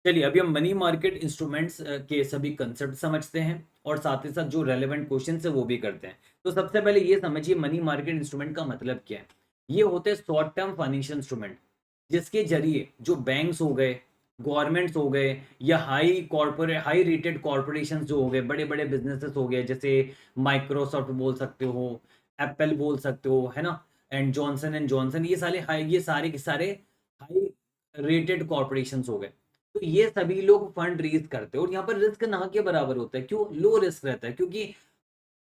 चलिए अभी हम मनी मार्केट इंस्ट्रूमेंट्स के सभी कंसेप्ट समझते हैं और साथ ही साथ जो रेलेवेंट क्वेश्चन है वो भी करते हैं। तो सबसे पहले ये समझिए मनी मार्केट इंस्ट्रूमेंट का मतलब क्या है। ये होते हैं शॉर्ट टर्म फाइनेंशियल इंस्ट्रूमेंट जिसके जरिए जो बैंक्स हो गए, गवर्नमेंट्स हो गए या हाई रेटेड कॉरपोरेशन जो हो गए, बड़े बड़े बिजनेसेस हो गए, जैसे माइक्रोसॉफ्ट बोल सकते हो, एप्पल बोल सकते हो, है ना, एंड जॉनसन, ये सारे के सारे हाई रेटेड कॉरपोरेशन हो गए। तो ये सभी लोग फंड रेज करते हैं और यहाँ पर रिस्क ना के बराबर होता है। क्यों लो रिस्क रहता है? क्योंकि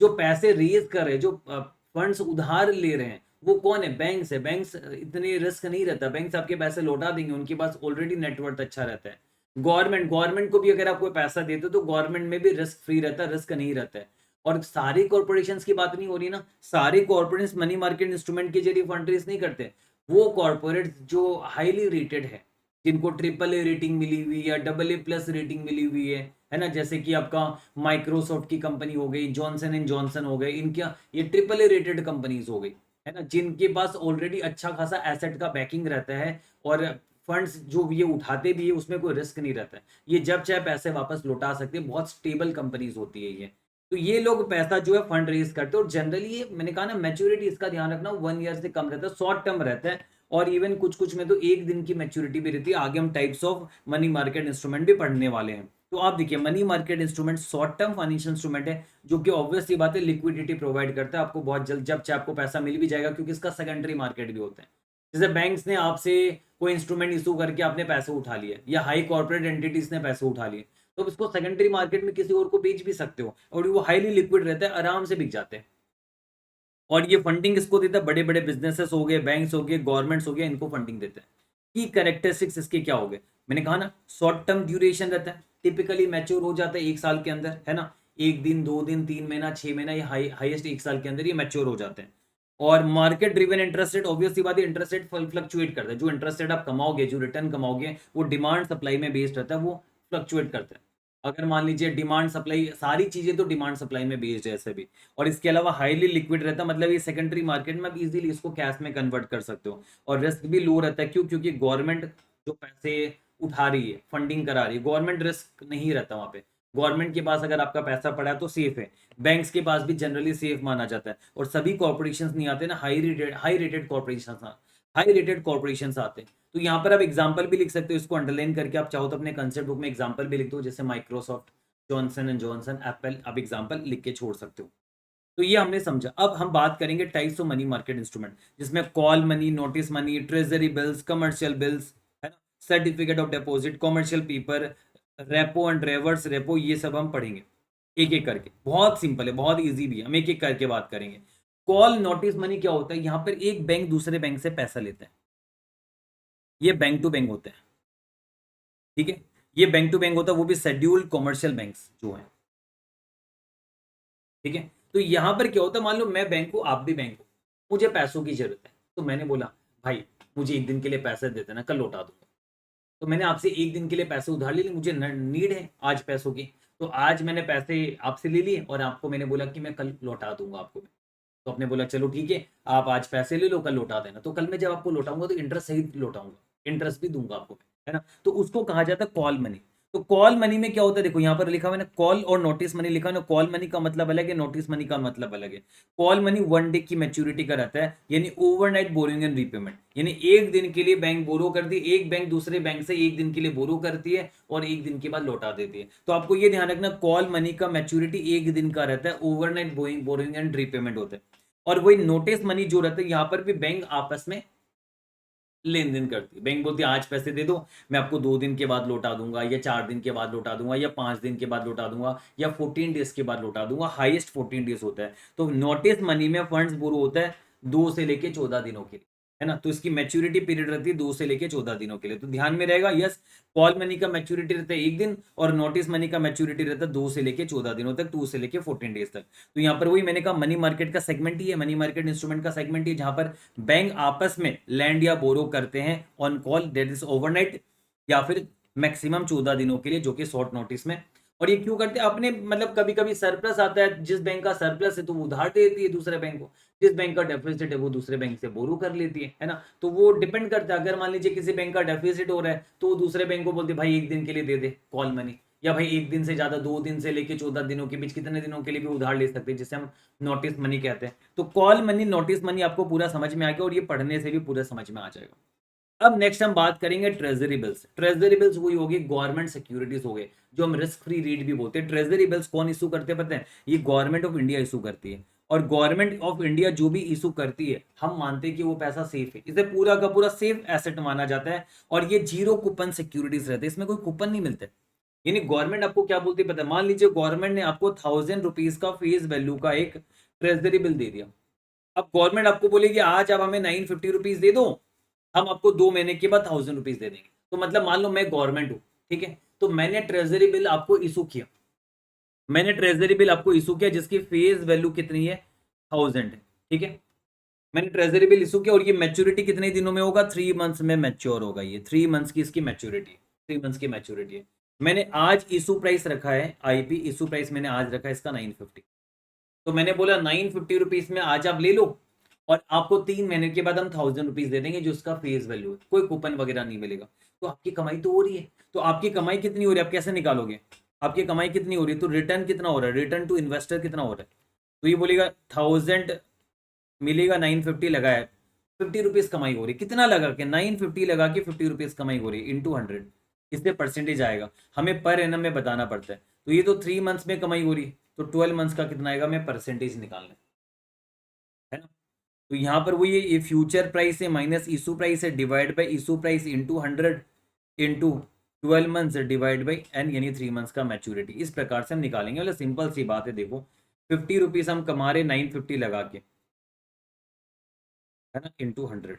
जो पैसे रेज कर रहे हैं, जो फंड्स उधार ले रहे हैं, वो कौन है? बैंक्स है। बैंक्स इतने रिस्क नहीं रहता, बैंक्स आपके पैसे लौटा देंगे, उनके पास ऑलरेडी नेटवर्थ अच्छा रहता है। गवर्नमेंट को भी अगर आप कोई पैसा देते हो तो गवर्नमेंट में भी रिस्क फ्री रहता है, रिस्क नहीं रहता है। और सारी कॉर्पोरेशन की बात नहीं हो रही ना, सारी कॉर्पोरेशन मनी मार्केट इंस्ट्रूमेंट के जरिए फंड रेज नहीं करते। वो कॉर्पोरेट जो हाईली रेटेड है, जिनको ट्रिपल ए रेटिंग मिली हुई है या डबल ए प्लस रेटिंग मिली हुई है ना, जैसे कि आपका माइक्रोसॉफ्ट की कंपनी हो गई, जॉनसन एंड जॉनसन हो गए, इनका ये ट्रिपल ए रेटेड कंपनीज हो गई, है ना, जिनके पास ऑलरेडी अच्छा खासा एसेट का बैकिंग रहता है और फंड्स जो ये उठाते भी है उसमें कोई रिस्क नहीं रहता है। ये जब चाहे पैसे वापस लौटा सकते हैं, बहुत स्टेबल कंपनीज होती है ये। तो ये लोग पैसा जो है फंड रेज करते हैं और जनरली ये मैंने कहा ना, मैच्योरिटी इसका ध्यान रखना 1 ईयर से कम रहता है, शॉर्ट टर्म रहता है। और इवन कुछ कुछ में तो 1 दिन की मैच्योरिटी भी रहती है। आगे हम types of money market instrument भी पढ़ने वाले हैं। तो आप देखिए money market instrument short term financial instrument है जो कि ऑब्वियस सी बात है लिक्विडिटी प्रोवाइड करता है आपको बहुत जल्द, जब चाहे आपको पैसा मिल भी जाएगा, क्योंकि इसका सेकेंडरी मार्केट भी होता है। जैसे बैंक्स ने आपसे कोई इंस्ट्रूमेंट इशू करके आपने पैसे उठा लिए या हाई कॉर्पोरेट एंटिटीज ने पैसे उठा लिए, तो इसको सेकेंडरी मार्केट में किसी और को बेच भी सकते हो और वो हाईली लिक्विड रहता है, आराम से बिक जाते हैं। और ये फंडिंग इसको देता है, बड़े बड़े बिजनेसेस हो गए, बैंक्स हो गए, गवर्नमेंट्स हो गए, इनको फंडिंग देते हैं। की कैरेक्टरिस्टिक्स इसके क्या हो गए? मैंने कहा ना, शॉर्ट टर्म ड्यूरेशन रहता है, टिपिकली मैच्योर हो जाता है 1 साल के अंदर, है ना, 1 दिन 2 दिन 3 महीना 6 महीना, ये हाईएस्ट 1 साल के अंदर ये मैच्योर हो जाते हैं। और market driven interest rate, obvious सी बात है, इंटरेस्ट रेट फ्लक्चुएट करता है। जो इंटरेस्ट रेट आप कमाओगे, जो रिटर्न कमाओगे, वो डिमांड सप्लाई में बेस्ड रहता है, वो फ्लक्चुएट करता है। अगर मान लीजिए डिमांड सप्लाई, सारी चीजें तो डिमांड सप्लाई में बेस्ड है ऐसे भी। और इसके अलावा हाईली लिक्विड रहता है, मतलब ये सेकेंडरी मार्केट में आप इजीली इसको कैश में कन्वर्ट कर सकते हो। और रिस्क भी लो रहता है। क्यों? क्योंकि गवर्नमेंट जो पैसे उठा रही है, फंडिंग करा रही है, गवर्नमेंट रिस्क नहीं रहता वहां पे। गवर्नमेंट के पास अगर आपका पैसा पड़ा है तो सेफ है। बैंक्स के पास भी जनरली सेफ माना जाता है। और सभी कॉर्पोरेशन नहीं आते ना, हाई रेटेड कॉर्पोरेशन आते हैं। तो यहाँ पर आप एग्जाम्पल भी लिख सकते हो, इसको अंडरलाइन करके आप चाहो तो अपने कंसेप्ट बुक में एग्जाम्पल भी लिख दो, जैसे Microsoft, Johnson and Johnson, Apple, आप एग्जाम्पल लिख के छोड़ सकते हो। तो ये हमने समझा। अब हम बात करेंगे types of money market instrument, जिसमें call money, notice money, treasury bills, commercial bills, है ना, certificate of deposit, commercial paper, repo and reverse repo, ये सब हम पढ़ेंगे एक एक करके। बहुत सिंपल है, बहुत इजी भी है, हम एक एक करके बात करेंगे। कॉल नोटिस मनी क्या होता है? यहाँ पर एक बैंक दूसरे बैंक से पैसा लेता है, ये बैंक टू बैंक होता है, ठीक है। ये बैंक टू बैंक होता है, वो भी शेड्यूल्ड कॉमर्शियल बैंक्स जो है, ठीक है। तो यहां पर क्या होता है, मान लो मैं बैंक हूं, आप भी बैंक हो, मुझे पैसों की जरूरत है, तो मैंने बोला भाई मुझे 1 दिन के लिए पैसे दे देना, कल लौटा दूंगा। तो मैंने आपसे 1 दिन के लिए पैसे उधार ले लिए, मुझे नीड है आज पैसों की, तो आज मैंने पैसे आपसे ले लिए और आपको मैंने बोला कि मैं कल लौटा दूंगा आपको। तो आपने बोला चलो ठीक है, आप आज पैसे ले लो, कल लौटा देना। तो कल मैं जब आपको लौटाऊंगा तो इंटरेस्ट सहित लौटाऊंगा, इंटरेस्ट भी दूंगा आपको, है ना। तो उसको कहा जाता है कॉल मनी। तो कॉल मनी में क्या होता है, देखो यहाँ पर लिखा हुआ है ना, कॉल और नोटिस मनी लिखा है ना। कॉल मनी का मतलब अलग है, नोटिस मनी का मतलब अलग है। कॉल मनी 1 डे की मैच्योरिटी का रहता है, यानी ओवरनाइट बोरोइंग एंड रीपेमेंट, यानी 1 दिन के लिए बैंक बोरो कर दी, एक बैंक दूसरे बैंक से 1 दिन के लिए बोरो करती है और 1 दिन के बाद लौटा देती है। तो आपको ये ध्यान रखना, कॉल मनी का मैच्योरिटी 1 दिन का रहता है, ओवरनाइट बोरोइंग एंड रीपेमेंट होता है। और वही नोटिस मनी जो रहता है, यहाँ पर भी बैंक आपस में लेन देन करती है। बैंक बोलती है आज पैसे दे दो, मैं आपको 2 दिन के बाद लौटा दूंगा, या 4 दिन के बाद लौटा दूंगा, या 5 दिन के बाद लौटा दूंगा, या 14 डेज के बाद लौटा दूंगा। हाईएस्ट 14 डेज होता है। तो नोटिस मनी में फंड्स बोरो होता है 2 से लेके 14 दिनों के लिए, है ना। तो इसकी मैच्योरिटी पीरियड रहती है 2 से लेके 14 दिनों के लिए। तो ध्यान में रहेगा, यस, कॉल मनी का मैच्योरिटी रहता है 1 दिन और नोटिस मनी का मैच्योरिटी रहता है 2 से लेके 14 दिनों तक, 2 से लेके 14 डेज तक। तो यहाँ पर वही मैंने कहा, मनी मार्केट का सेगमेंट ही है, मनी मार्केट इंस्ट्रूमेंट का सेगमेंट ही, जहां पर बैंक आपस में लैंड या बोरो करते हैं on call, that is overnight, या फिर मैक्सिमम 14 दिनों के लिए, जो कि शॉर्ट नोटिस में। और ये क्यों करते हैं? अपने मतलब कभी कभी सरप्लस आता है, जिस बैंक का सरप्लस है तो वो उधार दे देती है दूसरे बैंक को, जिस बैंक का डेफिसिट है वो दूसरे बैंक से बोरो कर लेती है ना। तो वो डिपेंड करता है, अगर मान लीजिए किसी बैंक का डेफिसिट हो रहा है तो वो दूसरे बैंक को बोलते भाई एक दिन के लिए दे दे कॉल मनी, या भाई एक दिन से ज्यादा 2 दिन से लेके 14 दिनों के बीच कितने दिनों के लिए भी उधार ले सकते हैं, जिसे हम नोटिस मनी कहते हैं। तो कॉल मनी, नोटिस मनी आपको पूरा समझ में आ गया, और ये पढ़ने से भी पूरा समझ में आ जाएगा। अब नेक्स्ट हम बात करेंगे ट्रेजरी बिल्स। ट्रेजरी बिल्स वही होगी गवर्नमेंट सिक्योरिटीज हो गए, जो हम रिस्क फ्री रीड भी बोलते हैं। ट्रेजरी बिल्स कौन इशू करते हैं पता है? ये गवर्नमेंट ऑफ इंडिया इशू करती है। और गवर्नमेंट ऑफ इंडिया जो भी इशू करती है, हम मानते हैं कि वो पैसा सेफ है, इसे पूरा का पूरा सेफ एसेट माना जाता है। और ये जीरो कूपन सिक्योरिटीज रहते हैं, इसमें कोई कूपन नहीं मिलते। यानी गवर्नमेंट आपको क्या बोलती है पता है? मान लीजिए गवर्नमेंट ने आपको 1000 रुपीज का फेस वैल्यू का एक ट्रेजरी बिल दे दिया। अब गवर्नमेंट आपको बोलेगी आज आप हमें 950 रुपीज दे दो, हम आपको 2 महीने के बाद 1000 रुपीज दे देंगे। तो मतलब मान लो मैं गवर्नमेंट हूं, ठीक है, तो मैंने ट्रेजरी बिल आपको इशू किया, मैंने ट्रेजरी बिल आपको इशू किया जिसकी फेस वैल्यू कितनी है? 1000 है, ठीक है। मैंने ट्रेजरी बिल इशू किया और ये मैच्योरिटी कितने दिनों में होगा? 3 मंथ्स में मैच्योर होगा। ये 3 मंथ्स की इसकी मैच्योरिटी, 3 मंथ्स की मैच्योरिटी है। मैंने आज इशू प्राइस रखा है, आईपी इशू प्राइस मैंने आज रखा है इसका 950। तो मैंने बोला 950 रुपीज में आज आप ले लो, और आपको 3 महीने के बाद हम 1000 रुपीज दे देंगे जो उसका फेस वैल्यू है, कोई कूपन वगैरह नहीं मिलेगा। तो आपकी कमाई तो हो रही है। तो आपकी कमाई कितनी हो रही है, आप कैसे निकालोगे? आपकी कमाई कितनी हो रही है, तो रिटर्न कितना हो रहा है, रिटर्न टू इन्वेस्टर कितना हो रहा है? तो ये बोलेगा 1000 मिलेगा, 950 लगाया, 50 रुपीज कमाई हो रही है। कितना लगा के? 950 लगा के 50 रुपीज कमाई हो रही है, इंटू 100। इससे परसेंटेज आएगा, हमें पर एनम में बताना पड़ता है। तो ये तो 3 मंथ्स में कमाई हो रही है, तो 12 मंथ्स का कितना आएगा, हमें परसेंटेज निकालना है ना। तो यहाँ पर वो ये फ्यूचर प्राइस है माइनस इशू प्राइस है, divide by issue price into 100 into 12 months divide by N, यानी 3 मंथ्स का मैच्योरिटी। इस प्रकार से हम निकालेंगे। मतलब सिंपल सी बात है, देखो 50 रुपीज हम कमा रहे 950 लगा के, है ना, इंटू 100,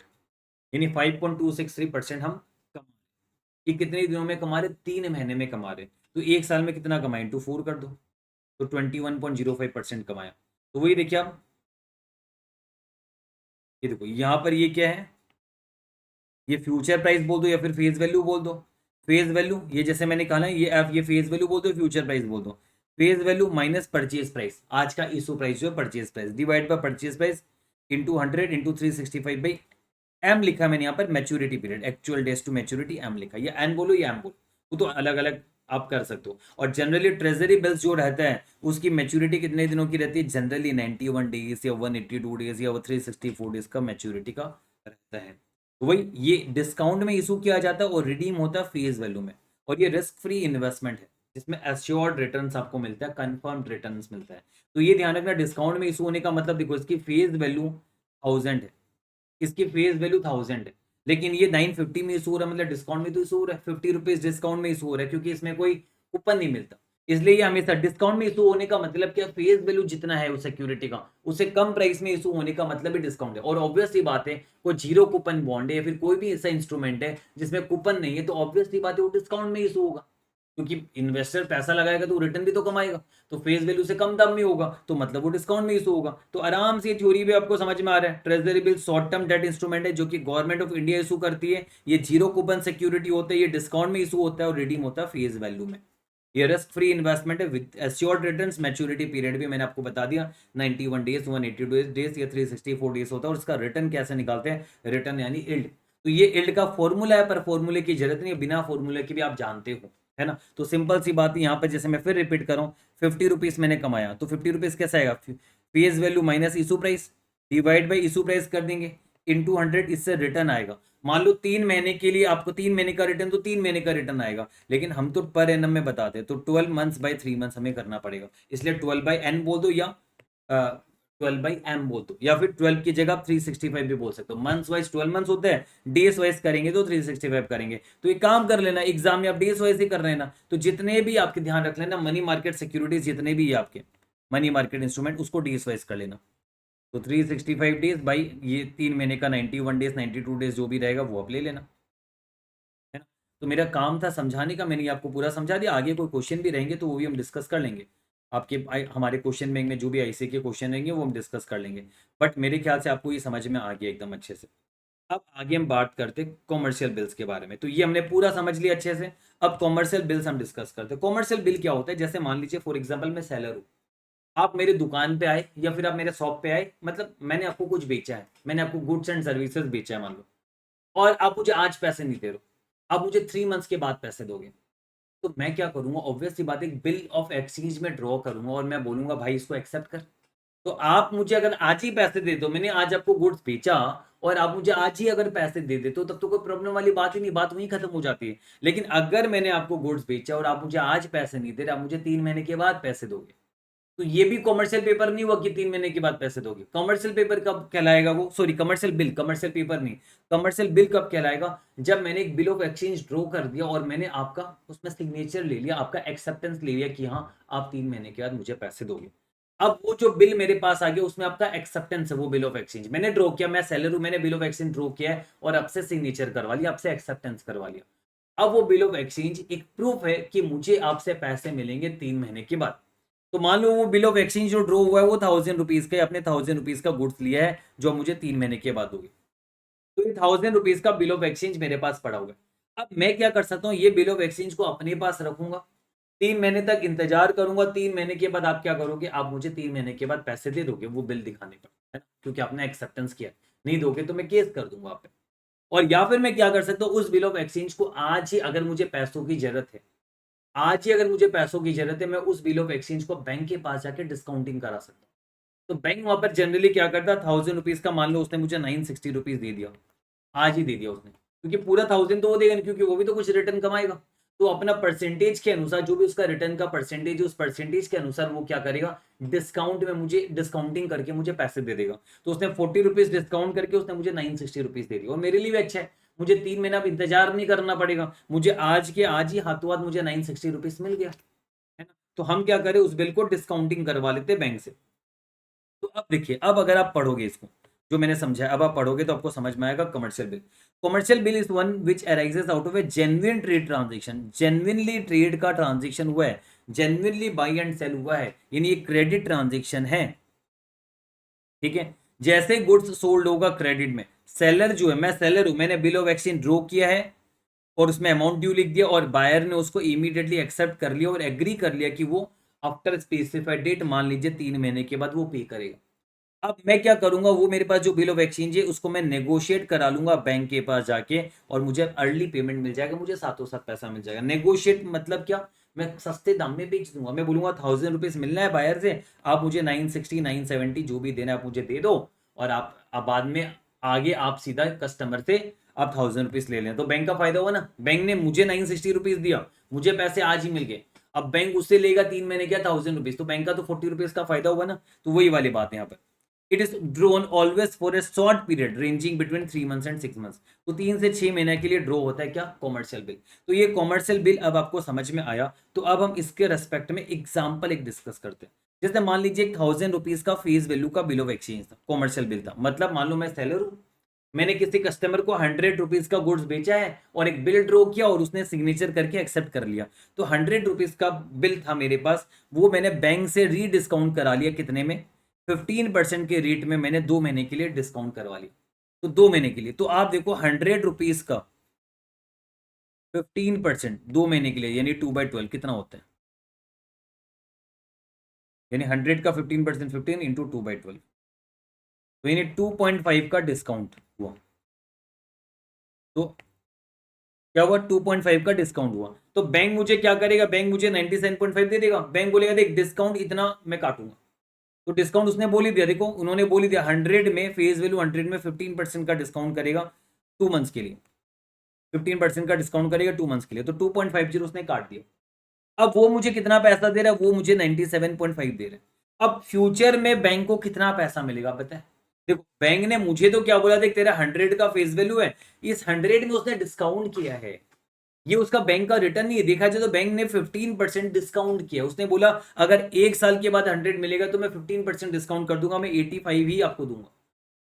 यानी 5.263% हम कमा रहे। ये कितने दिनों में कमा रहे? 3 महीने में कमा रहे। तो एक साल में कितना कमाए? इंटू 4 कर दो, तो 21.05% कमाया। तो वही देखिए आप, ये देखो यहाँ पर ये क्या है, ये फ्यूचर प्राइस बोल दो या फिर फेस वैल्यू बोल दो। फेस वैल्यू ये जैसे मैंने कहा ना, ये एफ, ये फेस वैल्यू बोल दो, फ्यूचर प्राइस बोल दो। Face value minus purchase price, आज का इशू प्राइस जो है purchase price, divide by purchase price into 100 into 365 by M लिखा मैंने यहाँ पर, maturity period, actual days to maturity M लिखा। ये एन बोलो या एम बोलो, वो तो अलग अलग आप कर सकते हो। और जनरली ट्रेजरी बिल्स जो रहता है उसकी मैच्योरिटी कितने दिनों की रहती है? जनरली 91 डेज या 182 डेज या 364 डेज का मैच्योरिटी का रहता है। तो वही ये डिस्काउंट में इशू किया जाता है और रिडीम होता है फेस वैल्यू में। और ये रिस्क फ्री इन्वेस्टमेंट है जिसमें एश्योर्ड रिटर्न्स आपको मिलता है, कंफर्म्ड रिटर्न्स मिलता है। तो ये ध्यान रखना, डिस्काउंट में इशू होने का मतलब देखो इसकी फेस वैल्यू 1000 है, इसकी फेस वैल्यू 1000 है, लेकिन ये 950 में इशू हो रहा है, मतलब डिस्काउंट में तो इशू हो रहा है, 50 रुपीज डिस्काउंट में इशू हो रहा है, क्योंकि इसमें कोई कूपन नहीं मिलता। इसलिए ये हमेशा डिस्काउंट में इशू होने का मतलब क्या? फेस वैल्यू जितना है उस सिक्योरिटी का, उससे कम प्राइस में इशू होने का मतलब ही डिस्काउंट है। और ऑब्वियसली बात है, कोई जीरो कूपन बॉन्ड है या फिर कोई भी ऐसा इंस्ट्रूमेंट है जिसमें कूपन नहीं है, तो ऑब्वियसली बात है वो डिस्काउंट में इशू होगा, क्योंकि इन्वेस्टर पैसा लगाएगा तो रिटर्न भी तो कमाएगा। तो फेस वैल्यू से कम दाम में होगा तो मतलब वो डिस्काउंट में इशू होगा। तो आराम से थ्योरी भी आपको समझ में आ रहा है। Treasury bill short term debt instrument है जो कि गवर्नमेंट ऑफ इंडिया इशू करती है। ये जीरो कूपन सिक्योरिटी होता है, ये डिस्काउंट में इशू होता है और रिडीम होता है फेस वैल्यू में। ये रिस्क फ्री इन्वेस्टमेंट है with assured returns. Maturity period भी मैंने आपको बता दिया, 91 डेज, 182 डेज या 364 डेज होता है। और इसका रिटर्न कैसे निकालते हैं? रिटर्न यानी इल्ड। तो ये इल्ड का फॉर्मूला है, पर फॉर्मूले की जरूरत नहीं है, बिना फॉर्मूले के भी आप जानते हो, है ना। तो सिंपल सी बात है यहाँ पर, जैसे मैं फिर रिपीट करूँ, 50 रुपीज मैंने कमाया, तो 50 रुपीज कैसे आएगा? Face value minus issue price divide by issue price कर देंगे इंटू 100, इससे रिटर्न आएगा। मान लो 3 महीने के लिए आपको 3 महीने का रिटर्न, तो 3 महीने का रिटर्न आएगा, लेकिन हम तो पर एनम में बताते हैं, तो 12 मंथ्स बाई 3 मंथ्स हमें करना पड़ेगा। इसलिए 12 बाई एन बोल दो या 12/m बोल दो, या फिर 12 की जगह आप 365 भी बोल सकते हो। मंथ्स वाइज 12 मंथ्स होते हैं, डेज वाइज करेंगे तो 365 करेंगे। तो एक काम कर लेना, एग्जाम में आप डेज वाइज ही कर रहे हैं ना, तो जितने भी आपके ध्यान रख लेना, मनी मार्केट सिक्योरिटीज जितने भी आपके मनी मार्केट इंस्ट्रूमेंट, उसको डेज वाइज कर लेना। तो 365 डेज बाई ये 3 महीने का 91 डेज, 92 डेज जो भी रहेगा वो आप ले लेना, है ना। तो मेरा काम था समझाने का, मैंने आपको पूरा समझा दिया। आगे कोई क्वेश्चन भी रहेंगे तो वो भी हम डिस्कस कर लेंगे। आपके हमारे क्वेश्चन बैंक में जो भी आईसी के क्वेश्चन रहेंगे वो हम डिस्कस कर लेंगे। बट मेरे ख्याल से आपको ये समझ में आ गया एकदम अच्छे से। अब आगे हम बात करते कॉमर्शियल बिल्स के बारे में। तो ये हमने पूरा समझ लिया अच्छे से। अब कॉमर्शियल बिल्स हम डिस्कस करते हैं। कॉमर्शियल बिल क्या होता है, जैसे मान लीजिए फॉर एग्जांपल मैं सेलर हूँ, आप मेरे दुकान पे आए या फिर आप मेरे शॉप पे आए, मतलब मैंने आपको कुछ बेचा है, मैंने आपको गुड्स एंड सर्विसेज बेचा है मान लो, और आप मुझे आज पैसे नहीं दे रहे हो, आप मुझे 3 मंथ्स के बाद पैसे दोगे। तो मैं क्या करूंगा, ऑब्वियस सी बात है, बिल ऑफ एक्सचेंज में ड्रॉ करूंगा और मैं बोलूंगा भाई इसको एक्सेप्ट कर। तो आप मुझे अगर आज ही पैसे दे दो, मैंने आज आपको गुड्स बेचा और आप मुझे आज ही अगर पैसे दे दे तो तब तो कोई प्रॉब्लम वाली बात ही नहीं, बात वहीं खत्म हो जाती है। लेकिन अगर मैंने आपको गुड्स बेचा और आप मुझे आज पैसे नहीं दे रहे, आप मुझे 3 महीने के बाद पैसे दोगे, तो ये भी कॉमर्शियल पेपर नहीं हुआ कि 3 महीने के बाद पैसे दोगे। कॉमर्शियल पेपर कब कहलाएगा वो, sorry commercial bill, commercial paper नहीं, कमर्शियल बिल कब कहलाएगा, जब मैंने एक बिल ऑफ एक्सचेंज ड्रॉ कर दिया और मैंने आपका उसमें सिग्नेचर ले लिया, आपका एक्सेप्टेंस ले लिया कि हाँ आप 3 महीने के बाद मुझे पैसे दोगे। अब वो जो बिल मेरे पास आ गया उसमें आपका एक्सेप्टेंस है, वो बिल ऑफ एक्सचेंज मैंने ड्रॉ किया, मैं सेलर हूं, मैंने बिल ऑफ एक्सचेंज ड्रॉ किया है और आपसे सिग्नेचर करवा लिया, आपसे एक्सेप्टेंस करवा लिया। अब वो बिल ऑफ एक्सचेंज एक प्रूफ है कि मुझे आपसे पैसे मिलेंगे 3 महीने के बाद। तो मान लो वो बिल ऑफ एक्सचेंज जो ड्रॉ हुआ है वो 1000 रुपीज का, अपने 1000 रुपीज का गुड्स लिया है जो मुझे 3 महीने के बाद दोगे। तो ये 1000 रुपीज का बिल ऑफ एक्सचेंज मेरे पास पड़ा हुआ है। अब मैं क्या कर सकता हूँ, ये बिल ऑफ एक्सचेंज को अपने पास रखूंगा, 3 महीने तक इंतजार करूंगा, 3 महीने के बाद आप क्या करोगे, आप मुझे 3 महीने के बाद पैसे दे दोगे वो बिल दिखाने पर, है ना, क्योंकि आपने एक्सेप्टेंस किया। नहीं दोगे तो मैं केस कर दूंगा आप पे। और या फिर मैं क्या कर सकता हूँ, उस बिल ऑफ एक्सचेंज को आज ही अगर मुझे पैसों की जरूरत है, आज ही अगर मुझे पैसों की जरूरत है, मैं उस बिल ऑफ एक्सचेंज को बैंक के पास जाके डिस्काउंटिंग करा सकता हूँ। तो बैंक वहां पर जनरली क्या करता है, 1000 रुपीज का मान लो उसने मुझे 960 रुपीज दे दिया, आज ही दे दिया उसने, क्योंकि पूरा 1000 तो वो देगा नहीं, क्योंकि वो भी तो कुछ रिटर्न कमाएगा। तो अपना परसेंटेज के अनुसार, जो भी उसका रिटर्न का परसेंटेज है, उस परसेंटेज के अनुसार वो क्या करेगा, डिस्काउंट में मुझे डिस्काउंटिंग करके मुझे पैसे दे देगा। तो उसने 40 रुपीज डिस्काउंट करके उसने मुझे 960 रुपीज दे दिया, और मेरे लिए भी अच्छा है, मुझे 3 महीना अब इंतजार नहीं करना पड़ेगा, मुझे आज के आज ही हाथों हाथ मुझे 960 रुपीज मिल गया, है ना। तो हम क्या करें, उस बिल को डिस्काउंटिंग करवा लेते बैंक से। तो अब देखिए, अब अगर आप पढ़ोगे इसको, जो मैंने समझा है, अब आप पढ़ोगे तो आपको समझ में आएगा commercial bill. Commercial bill is one which arises out of A genuine trade transaction, genuinely trade का ट्रांजेक्शन हुआ है, जेन्युइनली बाई एंड सेल हुआ है, यानी ये क्रेडिट ट्रांजेक्शन है, ठीक है। जैसे गुड्स सोल्ड होगा क्रेडिट में, सेलर जो है, मैं सेलर हूं, मैंने बिल ऑफ एक्सचेंज ड्रॉ किया है और उसमें अमाउंट ड्यू लिख दिया, और बायर ने उसको इमीडिएटली एक्सेप्ट कर लिया और एग्री कर लिया कि वो आफ्टर स्पेसिफाइड डेट, मान लीजिए 3 महीने के बाद वो पे करेगा। अब मैं क्या करूंगा, वो मेरे पास जो बिल ऑफ एक्सचेंज है उसको मैं नेगोशिएट करा लूंगा बैंक के पास जाके, और मुझे अर्ली पेमेंट मिल जाएगा, मुझे साथों साथ पैसा मिल जाएगा। नेगोशिएट मतलब क्या, मैं सस्ते दाम में बेच दूंगा, मैं बोलूंगा 1000 रुपीज मिलना है बायर से, आप मुझे 960 970 जो भी देना है आप मुझे दे दो, और आप बाद में आगे आप सीधा कस्टमर से आप 1000 रुपीज ले लें। तो बैंक का फायदा हुआ ना, बैंक ने मुझे 960 रुपीज दिया, मुझे पैसे आज ही मिल गए, अब बैंक उससे लेगा 3 महीने क्या 1000 रुपीज, तो बैंक का तो 40 रुपीज का फायदा हुआ ना। तो वही वाली बात है यहाँ पर। It is drone always for a short period ranging between 3 months and 6 months. तो 3 से 6 महीने के लिए ड्रॉ होता है क्या, कॉमर्शियल बिल। तो ये कॉमर्शियल बिल अब आपको समझ में आया। तो अब हम इसके रेस्पेक्ट में एग्जाम्पल एक डिस्कस करते हैं। जैसे मान लीजिए 1000 रुपीज का फेस वैल्यू का बिल ऑफ एक्सचेंज था, कॉमर्शियल बिल था, मतलब मान लो मैं सेलर हूँ, मैंने किसी कस्टमर को 100 रुपीज का गुड्स बेचा है और एक बिल ड्रॉ किया और उसने सिग्नेचर करके एक्सेप्ट कर लिया। तो 100 रुपीज का बिल था मेरे पास, वो मैंने बैंक से री डिस्काउंट करा लिया, कितने में, 15% के रेट में मैंने 2 महीने के लिए डिस्काउंट करवा लिया। तो 2 महीने के लिए, तो आप देखो 100 रुपीज का 15% 2 महीने के लिए, यानी 2/12 कितना होता है, यानी 100 का 15% 15 इंटू 2/12, तो यानी 2.5 का डिस्काउंट हुआ। तो क्या हुआ, 2.5 का डिस्काउंट हुआ। तो बैंक मुझे क्या करेगा, बैंक मुझे 97.5 दे देगा, बैंक बोलेगा देख डिस्काउंट इतना मैं काटूंगा। तो डिस्काउंट उसने बोल ही दिया, देखो उन्होंने बोल ही दिया 100 में फेस वैल्यू 100 में 15% का डिस्काउंट करेगा 2 मंथ्स के लिए, 15% का डिस्काउंट करेगा 2 मंथ्स के लिए, तो 2.50 उसने काट दिया। अब वो मुझे कितना पैसा दे रहा है, वो मुझे 97.5 दे रहा है। अब फ्यूचर में बैंक को कितना पैसा मिलेगा पता है, देखो बैंक ने मुझे तो क्या बोला, देख तेरा 100 का फेस वैल्यू है, इस 100 में उसने डिस्काउंट किया है, ये उसका बैंक का रिटर्न नहीं है, देखा जाए तो बैंक ने 15% डिस्काउंट किया। उसने बोला अगर 1 साल के बाद 100 मिलेगा तो मैं 15% डिस्काउंट कर दूंगा, मैं 85 ही आपको दूंगा।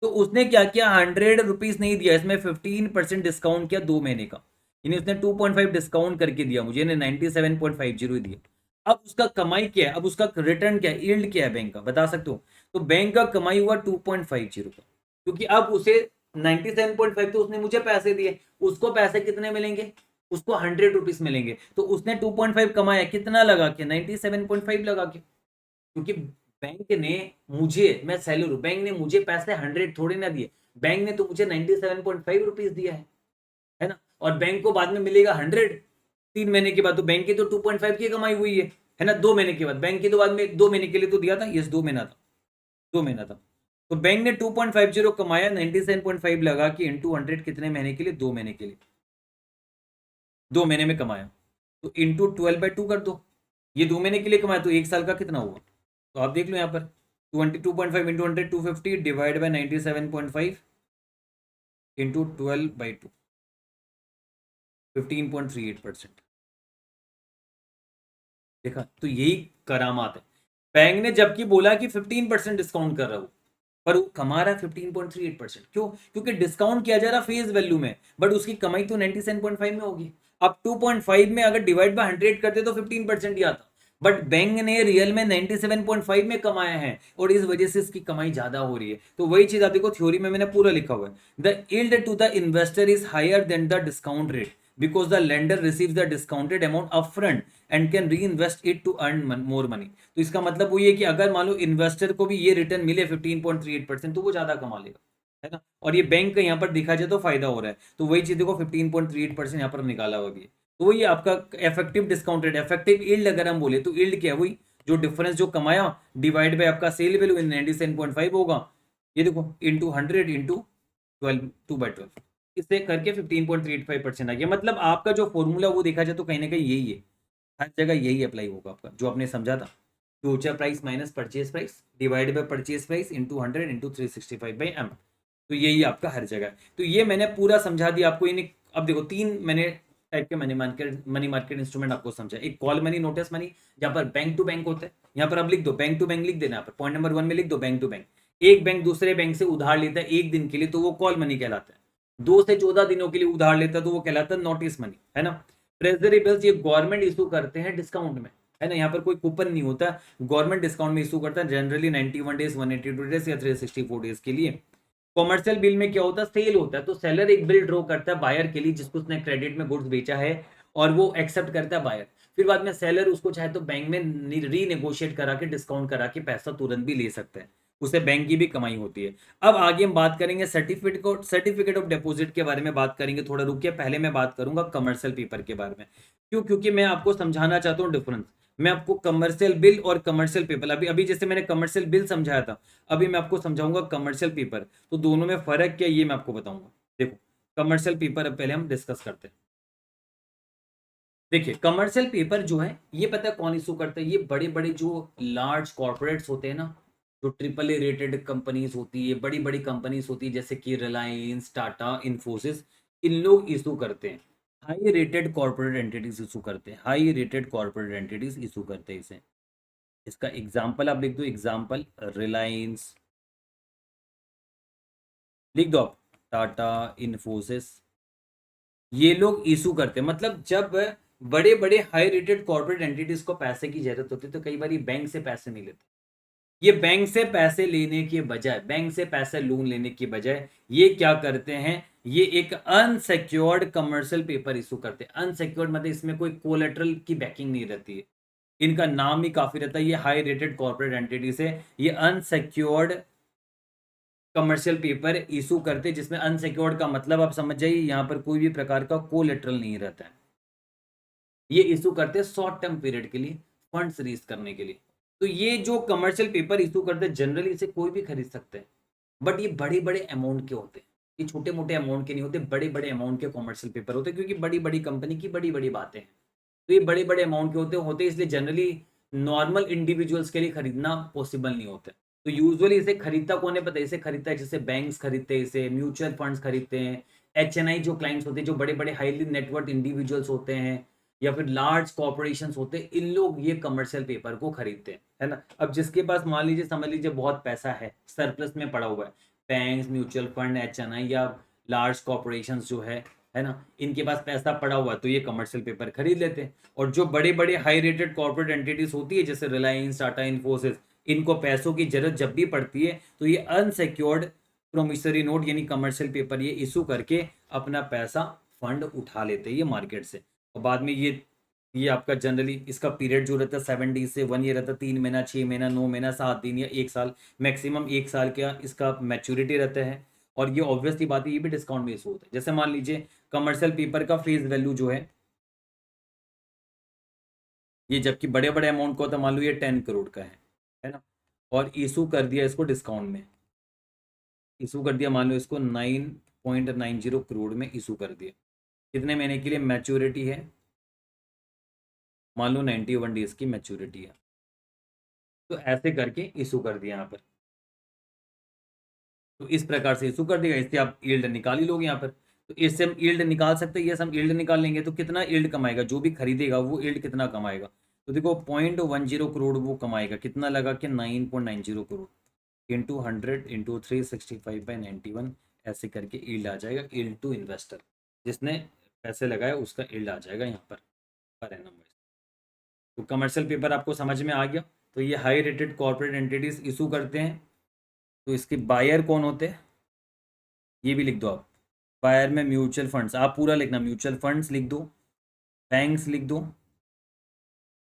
तो उसने क्या किया, 100 रुपीज नहीं दिया, इसमें 15% डिस्काउंट किया 2 महीने का, यानी उसने 2.5 डिस्काउंट करके दिया मुझे, 97.50 ही दिया। अब उसका कमाई क्या है, अब उसका रिटर्न क्या है, यील्ड क्या है बैंक का, बता सकते हो। तो बैंक का कमाई हुआ 2.50 का, क्योंकि अब उसे 97.5 तो उसने मुझे पैसे दिए, उसको पैसे कितने मिलेंगे, उसको 100 रुपीज मिलेंगे। तो उसने 2.5 कमाया कितना लगा के, 97.5 लगा के, क्योंकि बैंक ने मुझे, मैं सेलर हूं, बैंक ने मुझे पैसे 100 थोड़े ना दिए, बैंक ने तो मुझे 97.5 रुपीज दिया है ना। और बैंक को बाद में मिलेगा 100 3 महीने के बाद, तो बैंक की तो 2.5 की कमाई हुई है ना। 2 महीने के बाद, बैंक की तो बाद में 2 महीने के लिए तो दिया था, यस 2 महीना था, 2 महीना था। तो बैंक ने 2.50 कमाया, 97.5 लगा कि इंटू 100 कितने महीने के लिए, 2 महीने के लिए, 2 महीने में कमाया। तो इंटू 12/2 कर दो, ये 2 महीने के लिए कमाया, तो 1 साल का कितना हुआ, तो आप देख लो यहाँ पर 22.5 इंटू 100 250 डिवाइड बाई 97.5 इंटू 12/2 15.38%। देखा, तो यही करामात है। बैंक ने जबकि बोला कि 15% डिस्काउंट कर रहा हूं, पर वो कमा रहा है 15.38%। क्यों, क्योंकि डिस्काउंट किया जा रहा फेस वैल्यू में, बट उसकी कमाई तो 97.5 में होगी। अब 2.5 में अगर डिवाइड बाय 100 करते तो 15% ही आता, बट बैंक ने रियल में 97.5 में कमाया है, और इस वजह से इसकी कमाई ज्यादा हो रही है। तो वही चीज आप देखो, थ्योरी में मैंने पूरा लिखा हुआ है, the yield to the investor is higher than the discount rate because the lender receives the discounted amount upfront and can reinvest it to earn more money। तो इसका मतलब वही है कि अगर मान लो इन्वेस्टर को भी ये रिटर्न मिले 15.38%, तो वो ज्यादा कमा लेगा, है ना। और ये बैंक का यहाँ पर देखा जाए तो फायदा हो रहा है। तो वही चीज देखो 15.38% यहाँ पर निकाला हुआ भी है। तो वही आपका effective discount rate, effective yield अगर हम बोले तो यील्ड क्या है, वही जो डिफरेंस जो कमाया डिवाइड बाय आपका सेल वैल्यू 97.5 होगा, ये देखो इंटू 100 इंटू 12 2/12, इससे करके 15.35% आ गया। मतलब आपका जो फॉर्मूला वो देखा जाए तो कहीं ना कहीं यही है, हर जगह यही अप्लाई होगा आपका, जो आपने समझा था, future price minus purchase price divide by purchase price into 100 into 365/m। तो यही आपका हर जगह है। तो ये मैंने पूरा समझा दिया आपको। इन अब देखो 3 मैंने टाइप के मनी मार्केट इंस्ट्रूमेंट आपको समझा। एक कॉल मनी, नोटिस मनी, जहां पर बैंक टू बैंक होता है, यहाँ पर आप लिख दो बैंक टू बैंक, लिख देना यहाँ पर पॉइंट नंबर 1 में लिख दो बैंक टू बैंक। एक बैंक दूसरे बैंक से उधार लेता है 1 दिन के लिए, तो वो कॉल मनी कहलाता है। 2 से 14 दिनों के लिए उधार लेता है तो वो कहलाता है नोटिस मनी, है ना। ट्रेजरी बिल्स ये गवर्नमेंट इशू करते हैं डिस्काउंट में, है ना। यहाँ पर कोई कूपन नहीं होता, गवर्नमेंट डिस्काउंट में इशू करता है, जनरली 91 डेज, 182 डेज या 364 डेज के लिए। कॉमर्शियल बिल में क्या होता है, सेल होता है, तो सेलर एक बिल ड्रॉ करता है बायर के लिए, जिसको उसने क्रेडिट में गुड्स बेचा है, और वो एक्सेप्ट करता है बायर। फिर बाद में सेलर उसको चाहे तो बैंक में रीनेगोशिएट करा के, डिस्काउंट करा के पैसा तुरंत भी ले सकता है, उसे बैंक की भी कमाई होती है। अब आगे हम बात करेंगे सर्टिफिकेट ऑफ डिपॉजिट के बारे में बात करेंगे। थोड़ा रुकिए, पहले मैं बात करूंगा कमर्शियल पेपर के बारे में। क्यों, क्योंकि मैं आपको समझाना चाहता हूँ डिफरेंस। मैं आपको कमर्शियल बिल और कमर्शियल पेपर, अभी अभी जैसे मैंने कमर्शियल बिल समझाया था, अभी मैं आपको समझाऊंगा कमर्शियल पेपर। तो दोनों में फर्क क्या है ये मैं आपको बताऊंगा। देखो कमर्शियल पेपर अब पहले हम डिस्कस करते हैं। देखिए कमर्शियल पेपर जो है, ये पता है कौन इशू करता है, ये बड़े बड़े जो लार्ज कॉर्पोरेट्स होते हैं ना, जो ट्रिपल ए रेटेड कंपनीज होती है, बड़ी बड़ी कंपनीज होती है, जैसे कि रिलायंस, टाटा, इन्फोसिस, इन लोग इशू करते हैं। High rated corporate entities issue करते हैं, high rated corporate entities issue करते हैं इसे। इसका एग्जाम्पल आप लिख दो, एग्जाम्पल रिलायंस लिख दो आप, टाटा, इन्फोसिस, ये लोग इशू करते हैं। मतलब जब बड़े बड़े हाई रेटेड कॉर्पोरेट एंटिटीज को पैसे की जरूरत होती है, तो कई बार बैंक से पैसे नहीं लेते। ये बैंक से पैसे लेने के बजाय, बैंक से पैसे लोन लेने के बजाय ये क्या करते हैं, ये एक अनसिक्योर्ड कमर्शियल पेपर इशू करते हैं। अनसिक्योर्ड मतलब इसमें कोई कोलेटरल की बैकिंग नहीं रहती है, इनका नाम ही काफी रहता है, ये हाई रेटेड कॉर्पोरेट एंटिटीज है, ये अनसिक्योर्ड कमर्शियल पेपर इशू करते, जिसमें अनसिक्योर्ड का मतलब आप समझ जाइए, यहाँ पर कोई भी प्रकार का कोलेटरल नहीं रहता है। ये इशू करते हैं शॉर्ट टर्म पीरियड के लिए, फंड्स रीज करने के लिए। तो ये जो कमर्शियल पेपर इशू करते हैं, जनरली इसे कोई भी खरीद सकते हैं, बट ये बड़े बड़े अमाउंट के होते हैं, ये छोटे मोटे अमाउंट के नहीं होते, बड़े बड़े अमाउंट के कमर्शियल पेपर होते हैं, क्योंकि बड़ी बड़ी कंपनी की बड़ी बड़ी बातें हैं। तो ये बड़े बड़े अमाउंट के होते इसलिए जनरली नॉर्मल इंडिविजुअल्स के लिए खरीदना पॉसिबल नहीं होता। तो यूजुअली इसे खरीदता कौन है पता है, इसे खरीदता है जैसे बैंक्स खरीदते हैं, इसे म्यूचुअल फंड्स खरीदते हैं, HNI जो क्लाइंट्स होते हैं, जो बड़े बड़े हाईली नेटवर्थ इंडिविजुअल्स होते हैं, या फिर लार्ज कॉर्पोरेशंस होते हैं, इन लोग ये कमर्शियल पेपर को खरीदते हैं, है ना। अब जिसके पास मान लीजिए समझ लीजिए बहुत पैसा है, सरप्लस में पड़ा हुआ है, बैंक्स, म्यूचुअल फंड, HNI या लार्ज कॉर्पोरेशंस जो है ना, इनके पास पैसा पड़ा हुआ है, तो ये कमर्शियल पेपर खरीद लेते हैं। और जो बड़े बड़े हाई रेटेड कॉर्पोरेट एंटिटीज होती है, जैसे रिलायंस, टाटा, इन्फोसिस, इनको पैसों की जरूरत जब भी पड़ती है, तो ये अनसिक्योर्ड प्रोमिसरी नोट यानी कमर्शियल पेपर ये इशू करके अपना पैसा फंड उठा लेते हैं ये मार्केट से। और बाद में ये आपका जनरली इसका पीरियड जो रहता है 7 डेज से 1 ईयर रहता है, 3 महीना, 6 महीना, 9 महीना, 7 दिन या 1 साल, मैक्सिमम 1 साल का इसका मैच्योरिटी रहता है। और ये ऑब्वियसली बात है, ये भी डिस्काउंट में इशू होता है। जैसे मान लीजिए कमर्शियल पेपर का फेस वैल्यू जो है ये, जबकि बड़े बड़े अमाउंट का होता है, मान लो ये 10 करोड़ का है ना, और इशू कर दिया इसको डिस्काउंट में, इशू कर दिया, मान लो इसको 9.90 करोड़ में इशू कर दिया। कितने महीने के लिए मैच्योरिटी है, मान लो 91 डेज की मैच्योरिटी है। तो ऐसे करके इशू कर दिया यहाँ पर, तो इस प्रकार से इशू कर देगा, इससे आप यील्ड निकाल ही लोगे यहाँ पर। तो इससे हम यील्ड निकाल सकते हैं, ये हम यील्ड निकाल लेंगे तो कितना यील्ड कमाएगा, जो भी खरीदेगा वो यील्ड कितना कमाएगा। तो देखो 0.10 करोड़ वो कमाएगा, कितना लगा कि 9.90 करोड़ इंटू 100 इंटू 365/91, ऐसे करके यील्ड आ जाएगा, यील्ड टू इन्वेस्टर, जिसने पैसे लगाए उसका यील्ड आ जाएगा यहाँ पर एनम। तो कमर्शियल पेपर आपको समझ में आ गया। तो ये high rated corporate entities issue करते हैं, तो इसके बायर कौन होते हैं ये भी लिख दो आप। बायर में म्यूचुअल फंड्स, आप पूरा लिखना, म्यूचुअल फंड्स लिख दो, बैंक्स लिख दो,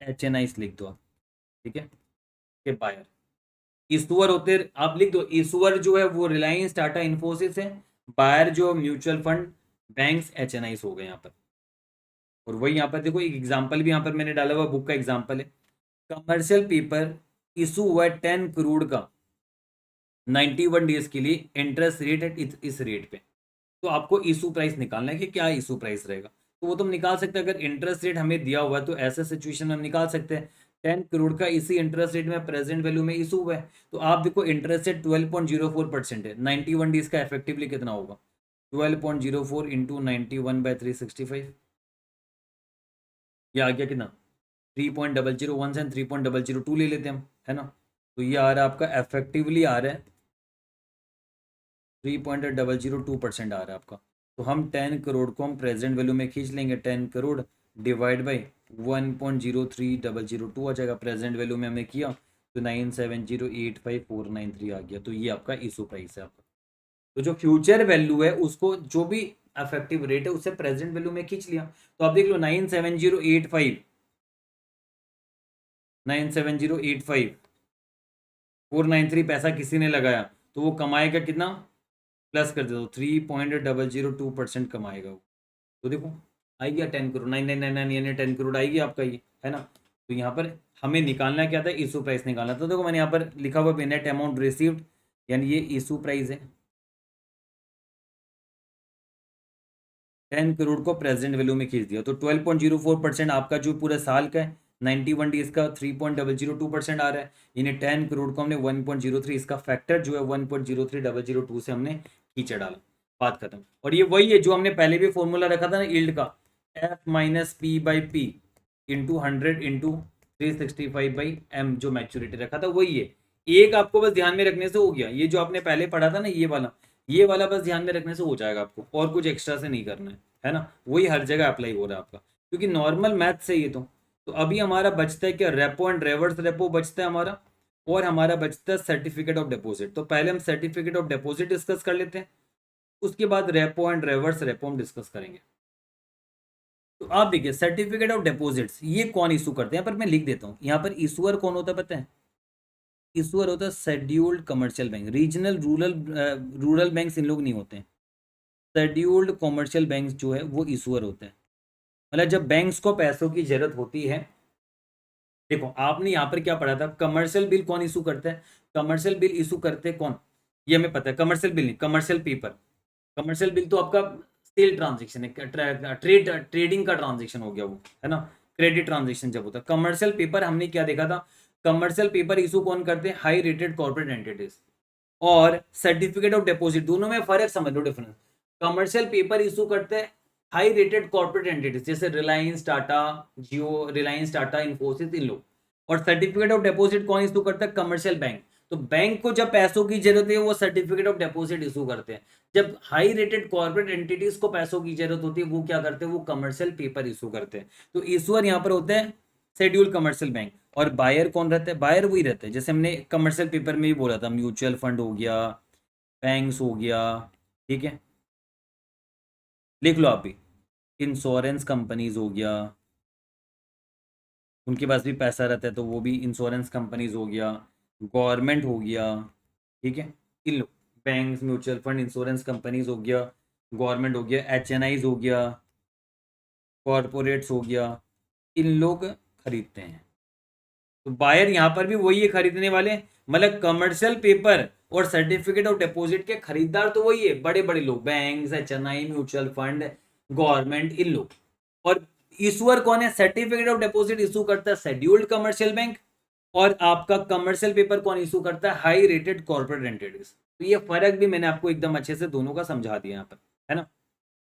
HNIs लिख दो आप, ठीक है। के बायर इशूअर होते आप लिख दो, इशूअर जो है वो रिलायंस, टाटा, इन्फोसिस है। बायर जो म्यूचुअल फंड, बैंक्स, HNIs हो गए यहाँ पर। और वही यहाँ पर देखो एक एग्जाम्पल भी यहाँ पर मैंने डाला हुआ, बुक का एग्जाम्पल है। कमर्शियल पेपर इशू हुआ है 10 करोड़ का 91 डेज के लिए, इंटरेस्ट रेट है इस रेट पे। तो आपको इशू प्राइस निकालना है कि क्या इशू प्राइस रहेगा, तो वो तुम निकाल सकते हैं। अगर इंटरेस्ट रेट हमें दिया हुआ है तो ऐसे सिचुएशन में हम निकाल सकते हैं। 10 करोड़ का इसी इंटरेस्ट रेट में प्रेजेंट वैल्यू में इशू हुआ है, तो आप देखो इंटरेस्ट रेट 12.04% है, 91 डेज का इफेक्टिवली कितना होगा, 12.04 इंटू 91/365, ये आ गया कितना 3.001 से 3.002 ले लेते हैं हम, है ना। तो ये आ रहा है आपका इफेक्टिवली आ रहा है 3.002% आ रहा है आपका। तो हम 10 करोड़ को हम प्रेजेंट वैल्यू में खींच लेंगे, 10 करोड़ डिवाइड बाई 1.03002 आ जाएगा। प्रेजेंट वैल्यू में हमने किया तो 97085,493 आ गया। तो ये आपका इशू प्राइस है आपका। तो जो फ्यूचर वैल्यू है उसको, जो भी इफेक्टिव रेट है उससे प्रेजेंट वैल्यू में खींच लिया। तो आप देख लो 97085,493 पैसा किसी ने लगाया, तो वो कमाएगा कितना, प्लस कर दे दो 3.002% कमाएगा वो। तो देखो आई गया 10 करोड़, 9,999 यानी 10 करोड़ आएगी आपका ये, है ना। तो यहाँ पर हमें निकालना क्या था, इशू प्राइस निकालना। तो देखो मैंने यहाँ पर लिखा हुआ नेट अमाउंट रिसीव्ड, यानी ये इशू प्राइस है। 10 करोड़ को प्रेजेंट वैल्यू में खींच दिया, तो 12.04% आपका जो पूरे साल का है, 91 डेज का 3.002% आ रहा है। यानी 10 करोड़ को हमने 1.03, इसका फैक्टर जो है 1.03002 से हमने खींचा डाला, बात खत्म। और ये वही है जो हमने पहले भी फॉर्मूला रखा था ना यील्ड का, F-P/P इंटू 100 इंटू 365/M, जो मैच्योरिटी रखा था वही है। एक आपको बस ध्यान में रखने से हो गया, ये जो आपने पहले पढ़ा था ना ये वाला बस ध्यान में रखने से हो जाएगा आपको, और कुछ एक्स्ट्रा से नहीं करना है ना। वही हर जगह अप्लाई हो रहा है आपका, क्योंकि नॉर्मल मैथ से ये तो अभी हमारा बचता है क्या, रेपो एंड रिवर्स रेपो बचता है हमारा, और हमारा बचता है सर्टिफिकेट ऑफ डिपॉजिट। तो पहले हम सर्टिफिकेट ऑफ डिपॉजिट डिस्कस कर लेते हैं, उसके बाद रेपो एंड रिवर्स रेपो हम डिस्कस करेंगे। तो आप देखिए सर्टिफिकेट ऑफ डिपॉजिट्स ये कौन इशू करते हैं, यहाँ पर मैं लिख देता हूँ। यहाँ पर इशूअर कौन होता है पता है, इशूअर होता है scheduled commercial bank. Regional rural banks in लोग नहीं होते हैं। शेड्यूल्ड कमर्शियल बैंक जो है वो इशूअर होते हैं। मतलब जब बैंक्स को पैसों की जरूरत होती है, देखो आपने यहाँ पर क्या पढ़ा था, कमर्शियल बिल कौन इशू करता है, कमर्शियल बिल इशू करते हैं कौन, ये हमें पता है। कमर्शियल बिल नहीं, कमर्शियल पेपर। कमर्शियल बिल तो आपका सेल ट्रांजेक्शन है, ट्रेडिंग का ट्रांजेक्शन हो गया वो, है ना, क्रेडिट ट्रांजेक्शन जब होता है। कमर्शियल पेपर हमने क्या देखा था, कमर्शियल पेपर इशू कौन करते हैं, हाई रेटेड कॉर्पोरेट एंटिटीज। और सर्टिफिकेट ऑफ डिपॉजिट, दोनों में फर्क समझ लो, डिफरेंस। कमर्शियल पेपर इशू करते हैं हाई रेटेड कॉर्पोरेट एंटिटीज, जैसे रिलायंस, टाटा, जियो, रिलायंस, टाटा, इन्फोसिस, इन लोग। और सर्टिफिकेट ऑफ डिपॉजिट कौन इशू करता है, कमर्शियल बैंक। तो बैंक को जब पैसों की जरूरत है वो सर्टिफिकेट ऑफ डिपॉजिट इशू करते हैं। जब हाई रेटेड कॉर्पोरेट एंटिटीज को पैसों की जरूरत होती है वो क्या करते हैं, वो कमर्शियल पेपर इशू करते हैं। तो इशूअर यहाँ पर होते हैं शेड्यूल कमर्शियल बैंक। और बायर कौन रहता है, बायर वही रहता है जैसे हमने कमर्शियल पेपर में ही बोला था, म्यूचुअल फंड हो गया, बैंक्स हो गया, ठीक है, लिख लो आप भी। इंश्योरेंस कंपनीज हो गया, उनके पास भी पैसा रहता है तो वो भी इंश्योरेंस कंपनीज हो गया, गवर्नमेंट हो गया, ठीक है, इन लो, banks, mutual fund, insurance companies हो गया, गवर्नमेंट हो गया, HNIs हो गया, कॉरपोरेट्स हो गया, इन लोग खरीदते हैं। तो बायर यहाँ पर भी वही है, खरीदने वाले, मतलब कमर्शियल पेपर और सर्टिफिकेट ऑफ डिपॉजिट के खरीदार तो वही है, बड़े बड़े लोग, bank, HNI, mutual fund, government, इन लोग। और इशुअर कौन है? सर्टिफिकेट ऑफ डिपॉजिट इशू करता है शेड्यूल्ड कमर्शियल बैंक, और आपका कमर्शियल पेपर कौन इशू करता है? High rated corporate entities. तो ये फर्क भी मैंने आपको एकदम अच्छे से दोनों का समझा दिया यहाँ पर, है ना।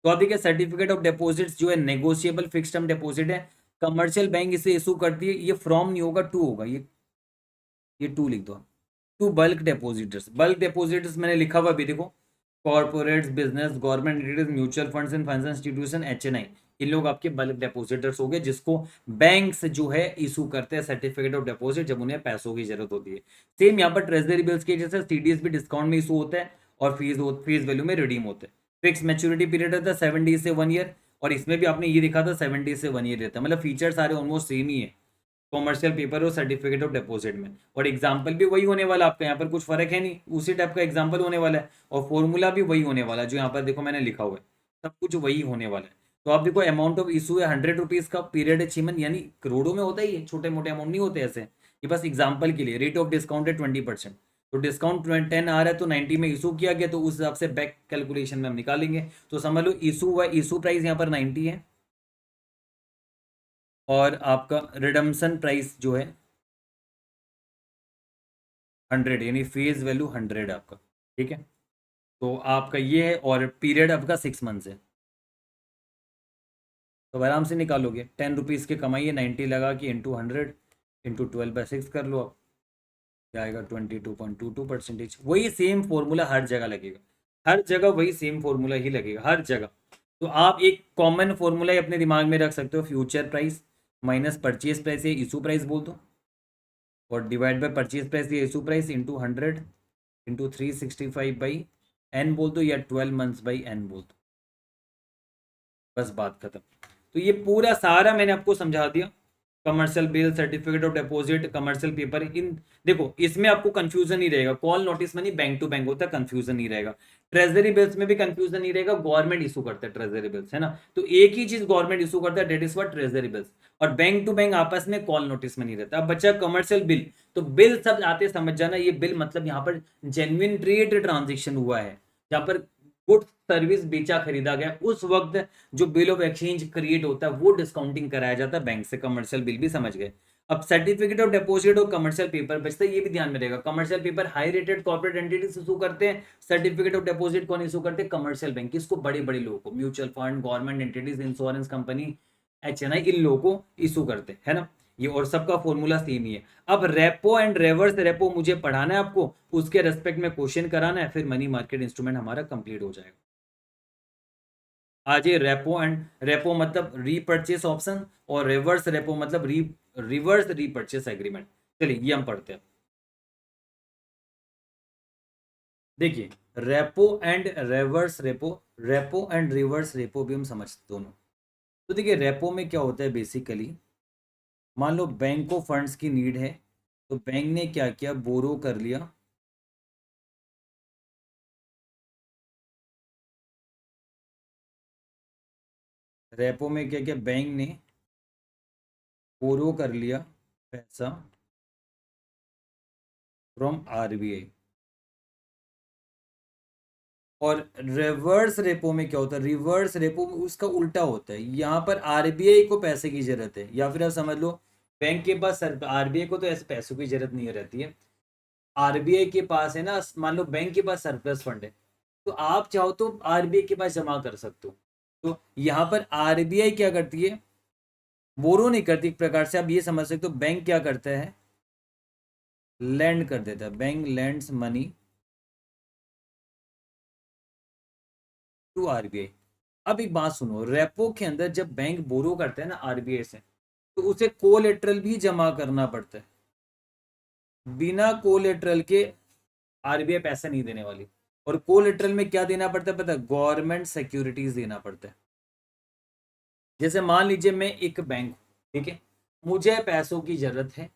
तो आप देखिए, सर्टिफिकेट ऑफ डिपॉजिट्स जो है नेगोशिएबल फिक्स टर्म डिपॉजिट है, कमर्शियल बैंक इसे इशू करती है, ये फ्रॉम नहीं होगा, टू होगा, ये टू लिख दो। To bulk depositors, bulk depositors मैंने लिखा हुआ भी देखो, corporates, business, government entities, mutual funds and financial institution, HNI, इन लोग आपके बल्क डिपॉजिटर्स हो गए, जिसको बैंक्स जो है इशू करते हैं सर्टिफिकेट ऑफ डिपॉजिट जब उन्हें पैसों की जरूरत होती है। सेम यहाँ पर ट्रेजरी बिल्स के जैसे CDS भी डिस्काउंट में इशू होता है और फीस वैल्यू में रिडीम होते हैं। फिक्स मैच्योरिटी पीरियड रहता है 7 days से 1 year, और इसमें भी आपने ये देखा था 7 days से 1 year रहता है, मतलब फीचर सारे ऑलमोस्ट सेम ही है कॉमर्शियल पेपर और सर्टिफिकेट ऑफ डिपॉजिट में। और एग्जाम्पल भी वही होने वाला, आपका यहाँ पर कुछ फर्क है नहीं, उसी टाइप का एग्जाम्पल होने वाला है, और फॉर्मूला भी वही होने वाला है जो यहाँ पर देखो मैंने लिखा हुआ है, सब कुछ वही होने वाला है। तो आप देखो, अमाउंट ऑफ इशू है 100 रुपीज़ का, पीरियड है 6 month, यानी करोड़ों में होता ही है, छोटे मोटे अमाउंट नहीं होते ऐसे, ये बस एग्जाम्पल के लिए। रेट ऑफ डिस्काउंट है 20%, तो डिस्काउंट 10 आ रहा है तो 90 में इशू किया गया, तो उस हिसाब से बैक कैलकुलेशन में हम निकालेंगे। तो समझ लो इशू हुआ, इशू प्राइस यहाँ पर 90 है, और आपका रिडम्शन प्राइस जो है 100, यानी फेज वैल्यू 100 आपका, ठीक है। तो आपका ये है, और पीरियड आपका 6 months है, तो आराम से निकालोगे। 10 रुपीज़ की कमाई है, 90 लगा कि इंटू 100 इंटू 12/6 कर लो आप, क्या आएगा? 22.22%। वही सेम फॉर्मूला हर जगह लगेगा, हर जगह वही सेम फॉर्मूला ही लगेगा हर जगह। तो आप एक कॉमन फॉर्मूला ही अपने दिमाग में रख सकते हो, future price minus purchase price या इशू प्राइस बोल दो, और डिवाइड बाय परचेज प्राइस या issue price into 100 into 365/n बोल दो, या 12 months/n बोल दो, बस बात खत्म। तो ये पूरा सारा मैंने आपको समझा दिया, commercial bill, certificate of deposit, commercial paper, इन देखो इसमें आपको कंफ्यूजन नहीं रहेगा, call notice money bank to bank होता है, कंफ्यूजन नहीं रहेगा। ट्रेजरी बिल्स में भी कंफ्यूजन नहीं रहेगा, गवर्नमेंट इशू करता है ट्रेजरी बिल्स, है ना। तो एक ही चीज गवर्नमेंट इशू करता है, debt is what? Treasury bills. और बैंक टू बैंक आपस में कॉल नोटिस में नहीं रहता। अब बच्चा कमर्शियल बिल, तो बिल सब आते समझ जाना, ये बिल मतलब यहाँ पर जेन्युइन ट्रेड ट्रांजेक्शन हुआ है, जहाँ पर गुड्स सर्विस बेचा खरीदा गया, उस वक्त जो बिल ऑफ एक्सचेंज क्रिएट होता है वो डिस्काउंटिंग कराया जाता है बैंक से। कमर्शियल बिल भी समझ गए। अब सर्टिफिकेट ऑफ डिपॉजिट और कमर्शियल पेपर बचता है, ये भी ध्यान में रहेगा। Commercial paper high rated corporate entities issue करते हैं, सर्टिफिकेट ऑफ डिपॉजिट कौन इशू करते हैं? Commercial bank. किसको? बड़े बड़े लोगों को, mutual fund, government entities, insurance company, HNI, इन लोगों को इशू करते हैं, है ना। ये और सबका फॉर्मूला सेम ही है। अब रेपो एंड रिवर्स रेपो मुझे पढ़ाना है आपको, उसके रेस्पेक्ट में क्वेश्चन कराना है, फिर मनी मार्केट इंस्ट्रूमेंट हमारा कंप्लीट हो जाएगा। आज ये रेपो एंड रेपो मतलब रीपर्चेस ऑप्शन, और रिवर्स रेपो मतलब रिवर्स रीपर्चेस एग्रीमेंट। चलिए ये हम पढ़ते हैं। देखिए, repo and reverse repo, repo and reverse repo भी हम समझते दोनों। तो देखिए, रेपो में क्या होता है बेसिकली, मान लो बैंक को फंड्स की नीड है, तो बैंक ने क्या किया? बोरो कर लिया, रेपो में क्या किया? बैंक ने बोरो कर लिया पैसा फ्रॉम RBI। और रिवर्स रेपो में क्या होता है? रिवर्स रेपो में उसका उल्टा होता है, यहाँ पर RBI को पैसे की जरूरत है, या फिर आप समझ लो बैंक के पास, RBI को तो ऐसे पैसों की जरूरत नहीं रहती है। RBI के पास है ना, मान लो बैंक के पास सरप्लस फंड है, तो आप चाहो तो RBI के पास जमा कर सकते हो। तो यहाँ पर RBI क्या करती है? बोरो नहीं करती, एक प्रकार से आप ये समझ सकते हो, बैंक क्या करता है? लैंड कर देता है, bank lends money to RBI। अब एक बात सुनो, रेपो के अंदर जब बैंक बोरो करता है ना RBI से, तो उसे कोलेटरल भी जमा करना पड़ता है। बिना कोलेटरल के RBI पैसा नहीं देने वाली। और कोलेटरल में क्या देना पड़ता है पता है? गवर्नमेंट सिक्योरिटीज देना पड़ता है। जैसे मान लीजिए मैं एक बैंक हूँ, ठीक है, मुझे पैसों की जरूरत है,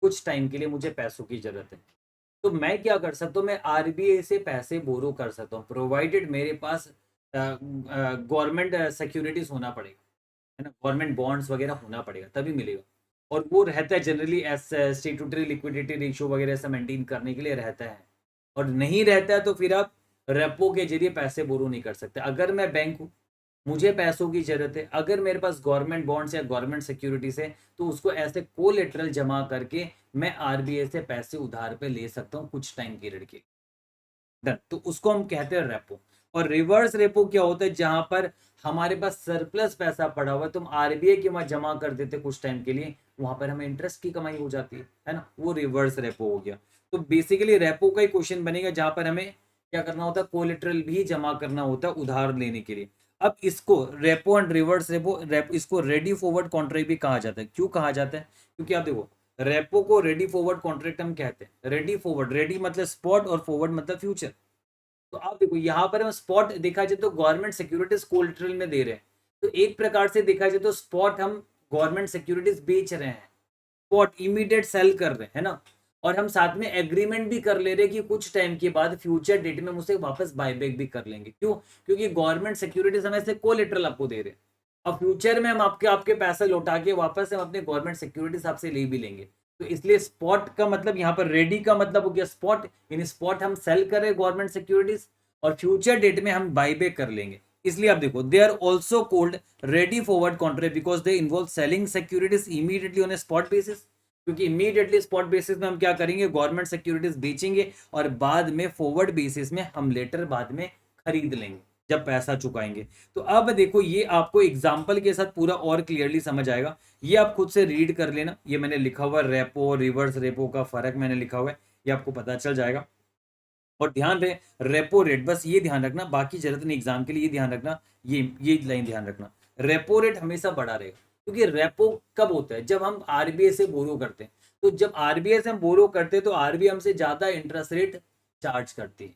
कुछ टाइम के लिए मुझे पैसों की जरूरत है, तो मैं क्या कर सकता हूँ? मैं आरबीआई से पैसे बोरो कर सकता हूँ, प्रोवाइडेड मेरे पास गवर्नमेंट सिक्योरिटीज होना पड़ेगा, है ना, गवर्नमेंट बॉन्ड्स वगैरह होना पड़ेगा तभी मिलेगा। और वो रहता है generally S statutory liquidity ratio वगैरह ऐसा मेंटेन करने के लिए रहता है। और नहीं रहता है तो फिर आप रेपो के जरिए पैसे बोरो नहीं कर सकते। अगर मैं बैंक हूँ, मुझे पैसों की जरूरत है, अगर मेरे पास गवर्नमेंट बॉन्ड्स या गवर्नमेंट सिक्योरिटीज है, तो उसको ऐसे कोलेटरल जमा करके मैं आरबीआई से पैसे उधार पे ले सकता हूँ कुछ टाइम पीरियड के। डन, तो उसको हम कहते हैं रेपो। और रिवर्स रेपो क्या होता है? जहां पर हमारे पास सरप्लस पैसा पड़ा हुआ है, तुम आरबीआई के वहां जमा कर देते कुछ टाइम के लिए, वहां पर हमें इंटरेस्ट की कमाई हो जाती है ना, वो रिवर्स रेपो हो गया। तो बेसिकली रेपो का ही क्वेश्चन बनेगा जहां पर हमें क्या करना होता है? कोलेटरल भी जमा करना होता है उधार लेने के लिए। अब इसको रेपो एंड रिवर्स रेपो इसको रेडी फॉरवर्ड कॉन्ट्रैक्ट भी कहा जाता है। क्यों कहा जाता है? क्योंकि आप देखो, रेपो को रेडी फॉरवर्ड कॉन्ट्रैक्ट हम कहते हैं। रेडी फॉरवर्ड, रेडी मतलब स्पॉट और फॉरवर्ड मतलब फ्यूचर। तो आप देखो यहाँ पर हम स्पॉट देखा जाए तो गवर्नमेंट सिक्योरिटीज कोलेटरल में दे रहे हैं, तो एक प्रकार से देखा जाए तो स्पॉट हम गवर्नमेंट सिक्योरिटीज बेच रहे हैं, स्पॉट इमीडिएट सेल कर रहे हैं, है ना। और हम साथ में एग्रीमेंट भी कर ले रहे हैं कि कुछ टाइम के बाद फ्यूचर डेट में मुझसे वापस बायबैक भी कर लेंगे। क्यों? क्योंकि गवर्नमेंट सिक्योरिटीज हम ऐसे कोलेटरल आपको दे रहे हैं। अब फ्यूचर में हम आपके आपके पैसे लौटा के वापस हम अपने गवर्नमेंट सिक्योरिटीज आपसे ले भी लेंगे। तो इसलिए स्पॉट का मतलब यहाँ पर रेडी का मतलब हो गया स्पॉट, यानी स्पॉट हम सेल कर रहे गवर्नमेंट सिक्योरिटीज, और फ्यूचर डेट में हम बायबैक कर लेंगे। इसलिए आप देखो, they are also called ready forward contract because they involve selling securities immediately on a spot basis. क्योंकि इमीडिएटली स्पॉट बेसिस में हम क्या करेंगे? गवर्नमेंट सिक्योरिटीज बेचेंगे और बाद में फॉरवर्ड बेसिस में हम लेटर बाद में खरीद लेंगे जब पैसा चुकाएंगे। तो अब देखो, ये आपको एग्जाम्पल के साथ पूरा और क्लियरली समझ आएगा। ये आप खुद से रीड कर लेना, ये मैंने लिखा हुआ रेपो रिवर्स रेपो का फर्क मैंने लिखा हुआ है, ये आपको पता चल जाएगा। और ध्यान रहे, रेपो रेट, बस ये ध्यान रखना, बाकी जरूरत नहीं एग्जाम के लिए, ये ध्यान रखना, ये लाइन ध्यान रखना, रेपो रेट हमेशा बढ़ा रहेगा। क्योंकि रेपो कब होता है? जब हम आरबीआई से बोरो करते हैं। तो जब आरबीआई से हम बोरो करते हैं तो आरबीआई हमसे ज्यादा इंटरेस्ट रेट चार्ज करती है।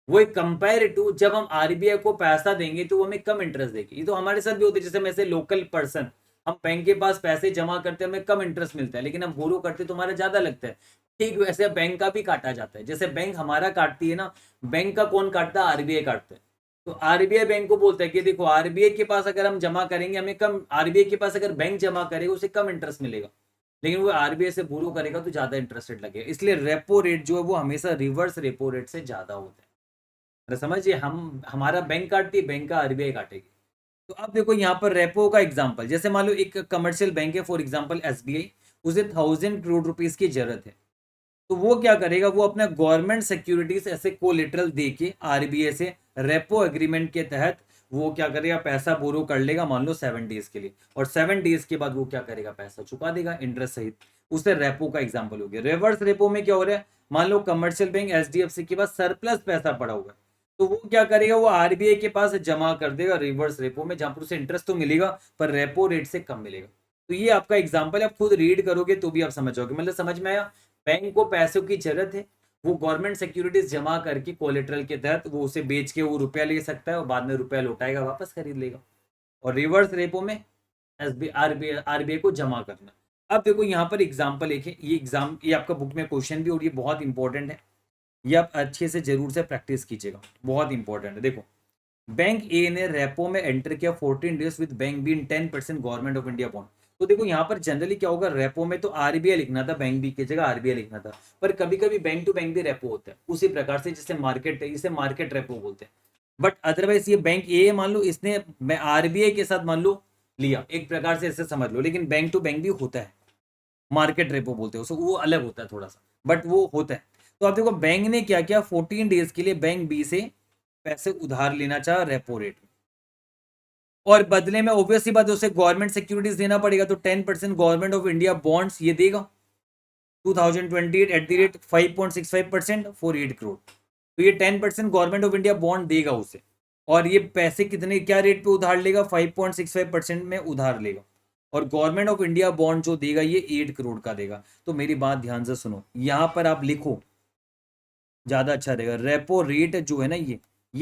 वो एक कंपेयर टू जब हम आरबीआई को पैसा देंगे तो वो हमें कम इंटरेस्ट देगी। ये तो हमारे साथ भी होता है, जैसे मैं से लोकल पर्सन, हम बैंक के पास पैसे जमा करते हैं हमें कम इंटरेस्ट मिलता है, लेकिन हम बोरो करते तो हमारा ज्यादा लगता है। ठीक वैसे बैंक का भी काटा जाता है, जैसे बैंक हमारा काटती है ना, बैंक का कौन काटता है? आरबीआई काटता है। तो आरबीआई बैंक को बोलता है कि देखो, आरबीआई के पास अगर हम जमा करेंगे हमें कम, आरबीआई के पास अगर बैंक जमा करेगा उसे कम इंटरेस्ट मिलेगा, लेकिन वो आरबीआई से बोरो करेगा तो ज्यादा इंटरेस्ट रेट लगेगा। इसलिए रेपो रेट जो है वो हमेशा रिवर्स रेपो रेट से ज्यादा होता है। अरे समझिए, हम हमारा बैंक काटती है, बैंक का आरबीआई काटेगी। तो अब देखो यहाँ पर रेपो का एग्जांपल, जैसे मान लो एक कमर्शियल बैंक है, फॉर एग्जांपल एसबीआई, उसे 1000 करोड़ रुपीस की जरूरत है। तो वो क्या करेगा? वो अपना गवर्नमेंट सिक्योरिटीज ऐसे कोलेटरल दे के आरबीआई से रेपो एग्रीमेंट के तहत वो क्या करेगा? पैसा बोरो कर लेगा, मान लो 7 डेज के लिए, और 7 डेज के बाद वो क्या करेगा? पैसा चुका देगा इंटरेस्ट सहित। उसे रेपो का एग्जाम्पल हो गया। रिवर्स रेपो में क्या हो रहा है? मान लो कमर्शियल बैंक एचडीएफसी के पास सरप्लस पैसा पड़ा हुआ है, तो वो क्या करेगा? वो आरबीआई के पास जमा कर देगा रिवर्स रेपो में, जहां पर उसे इंटरेस्ट तो मिलेगा पर रेपो रेट से कम मिलेगा। तो ये आपका एग्जाम्पल, आप खुद रीड करोगे तो भी आप समझ जाओगे। मतलब समझ में आया? बैंक को पैसों की जरूरत है, वो गवर्नमेंट सिक्योरिटीज जमा करके कोलेटरल के तहत वो उसे बेच के वो रुपया ले सकता है और बाद में रुपया लौटाएगा, वापस खरीद लेगा। और रिवर्स रेपो में आरबीआई आरबीआई को जमा करना। अब देखो यहाँ पर एग्जाम्पल एक है, ये आपका बुक में क्वेश्चन भी, और ये बहुत इंपॉर्टेंट है, ये आप अच्छे से जरूर से प्रैक्टिस कीजिएगा, बहुत इंपॉर्टेंट है। देखो, बैंक ए ने रेपो में एंटर किया 14 days with bank be in 10% government of India bond. तो देखो यहाँ पर जनरली क्या होगा? रेपो में तो आरबीआई लिखना था, बैंक बी की जगह आरबीआई लिखना था, पर कभी कभी बैंक टू बैंक भी रेपो होता है उसी प्रकार से, जैसे मार्केट है, इसे मार्केट रेपो बोलते हैं। बट अदरवाइज ये बैंक ए मान लो, इसने आरबीआई के साथ मान लो लिया, एक प्रकार से ऐसे समझ लो, लेकिन बैंक टू बैंक भी होता है, मार्केट रेपो बोलते हैं उसको, वो अलग होता है थोड़ा सा, बट वो होता है। तो आप देखो, बैंक ने क्या किया? 14 डेज के लिए बैंक बी से पैसे उधार लेना चाहा रेपो रेट में, और बदले में ऑब्वियसली बात है उसे गवर्नमेंट सिक्योरिटीज देना पड़ेगा, तो 10% गवर्नमेंट ऑफ इंडिया बॉन्ड्स ये देगा 2028 at the rate 5.65% for 8 crore. तो ये 10% गवर्नमेंट ऑफ इंडिया बॉन्ड देगा उसे, और ये पैसे कितने क्या रेट पे उधार लेगा? 5.65% में उधार लेगा, और गवर्नमेंट ऑफ इंडिया बॉन्ड जो देगा ये 8 करोड़ का देगा। तो मेरी बात ध्यान से सुनो, यहां पर आप लिखो ज़्यादा अच्छा रहेगा। रेपो रेट जो है ना ये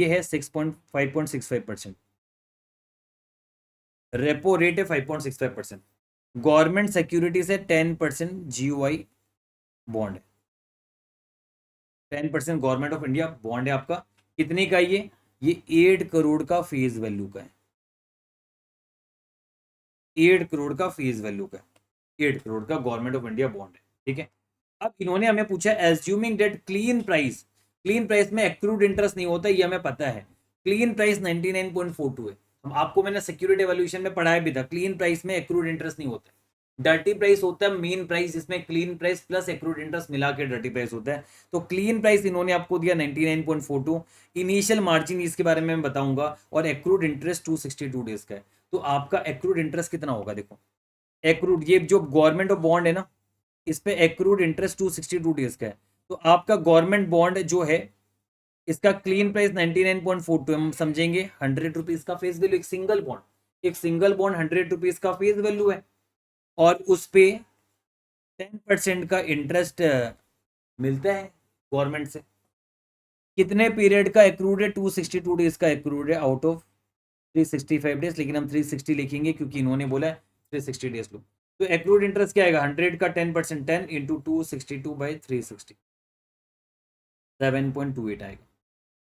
है 5.65%। रेपो रेट है 5.65%। गवर्नमेंट सिक्योरिटी से 10% GOI बॉन्ड है। 10% गवर्नमेंट ऑफ इंडिया बॉन्ड है आपका। कितने का ये 8 करोड़ का फेस वैल्यू का है। 8 करोड़ का फेस वैल्यू का है। 8 करोड़ का गवर्नमेंट ऑफ इंडिया बॉन्ड है। ठीक है। अब इन्होंने हमें पूछा एज्यूमिंग डेट क्लीन प्राइस में एक्रूड इंटरेस्ट नहीं होता, ये हमें पता है। क्लीन प्राइस 99.42 है। हम आपको मैंने सिक्योरिटी वैल्यूएशन में पढ़ाया भी था, क्लीन प्राइस में एक्रूड इंटरेस्ट नहीं होता। डर्टी प्राइस होता है मेन प्राइस, जिसमें clean price plus accrued interest मिला के डर्टी प्राइस होता है। तो क्लीन प्राइस इन्होंने आपको दिया 99.42। इनिशियल मार्जिन इसके बारे में मैं बताऊंगा, और एक्रूड इंटरेस्ट 262 डेज का है। तो आपका एक्रूड इंटरेस्ट कितना होगा, देखो एक्रूड, ये जो गवर्नमेंट ऑफ बॉन्ड है ना, इस पे एक्रूड इंटरेस्ट 262 डेज का है। तो आपका गवर्नमेंट बॉन्ड जो है, इसका क्लीन प्राइस 99.42 हम समझेंगे 100 रुपीज का फेस वैल्यू। एक सिंगल बॉन्ड 100 रुपीज का फेस वैल्यू है, और उस पे 10% का इंटरेस्ट मिलता है गवर्नमेंट से। कितने पीरियड का एक्रूड है, 262 डेज का एक्रूड है आउट ऑफ 365 डेज, लेकिन हम 360 लिखेंगे क्योंकि इन्होंने बोला है 360 डेज लो। तो एक्रूड इंटरेस्ट क्या आएगा, 100 का 10%, 10 इंटू 262/360, 7.28 आएगा।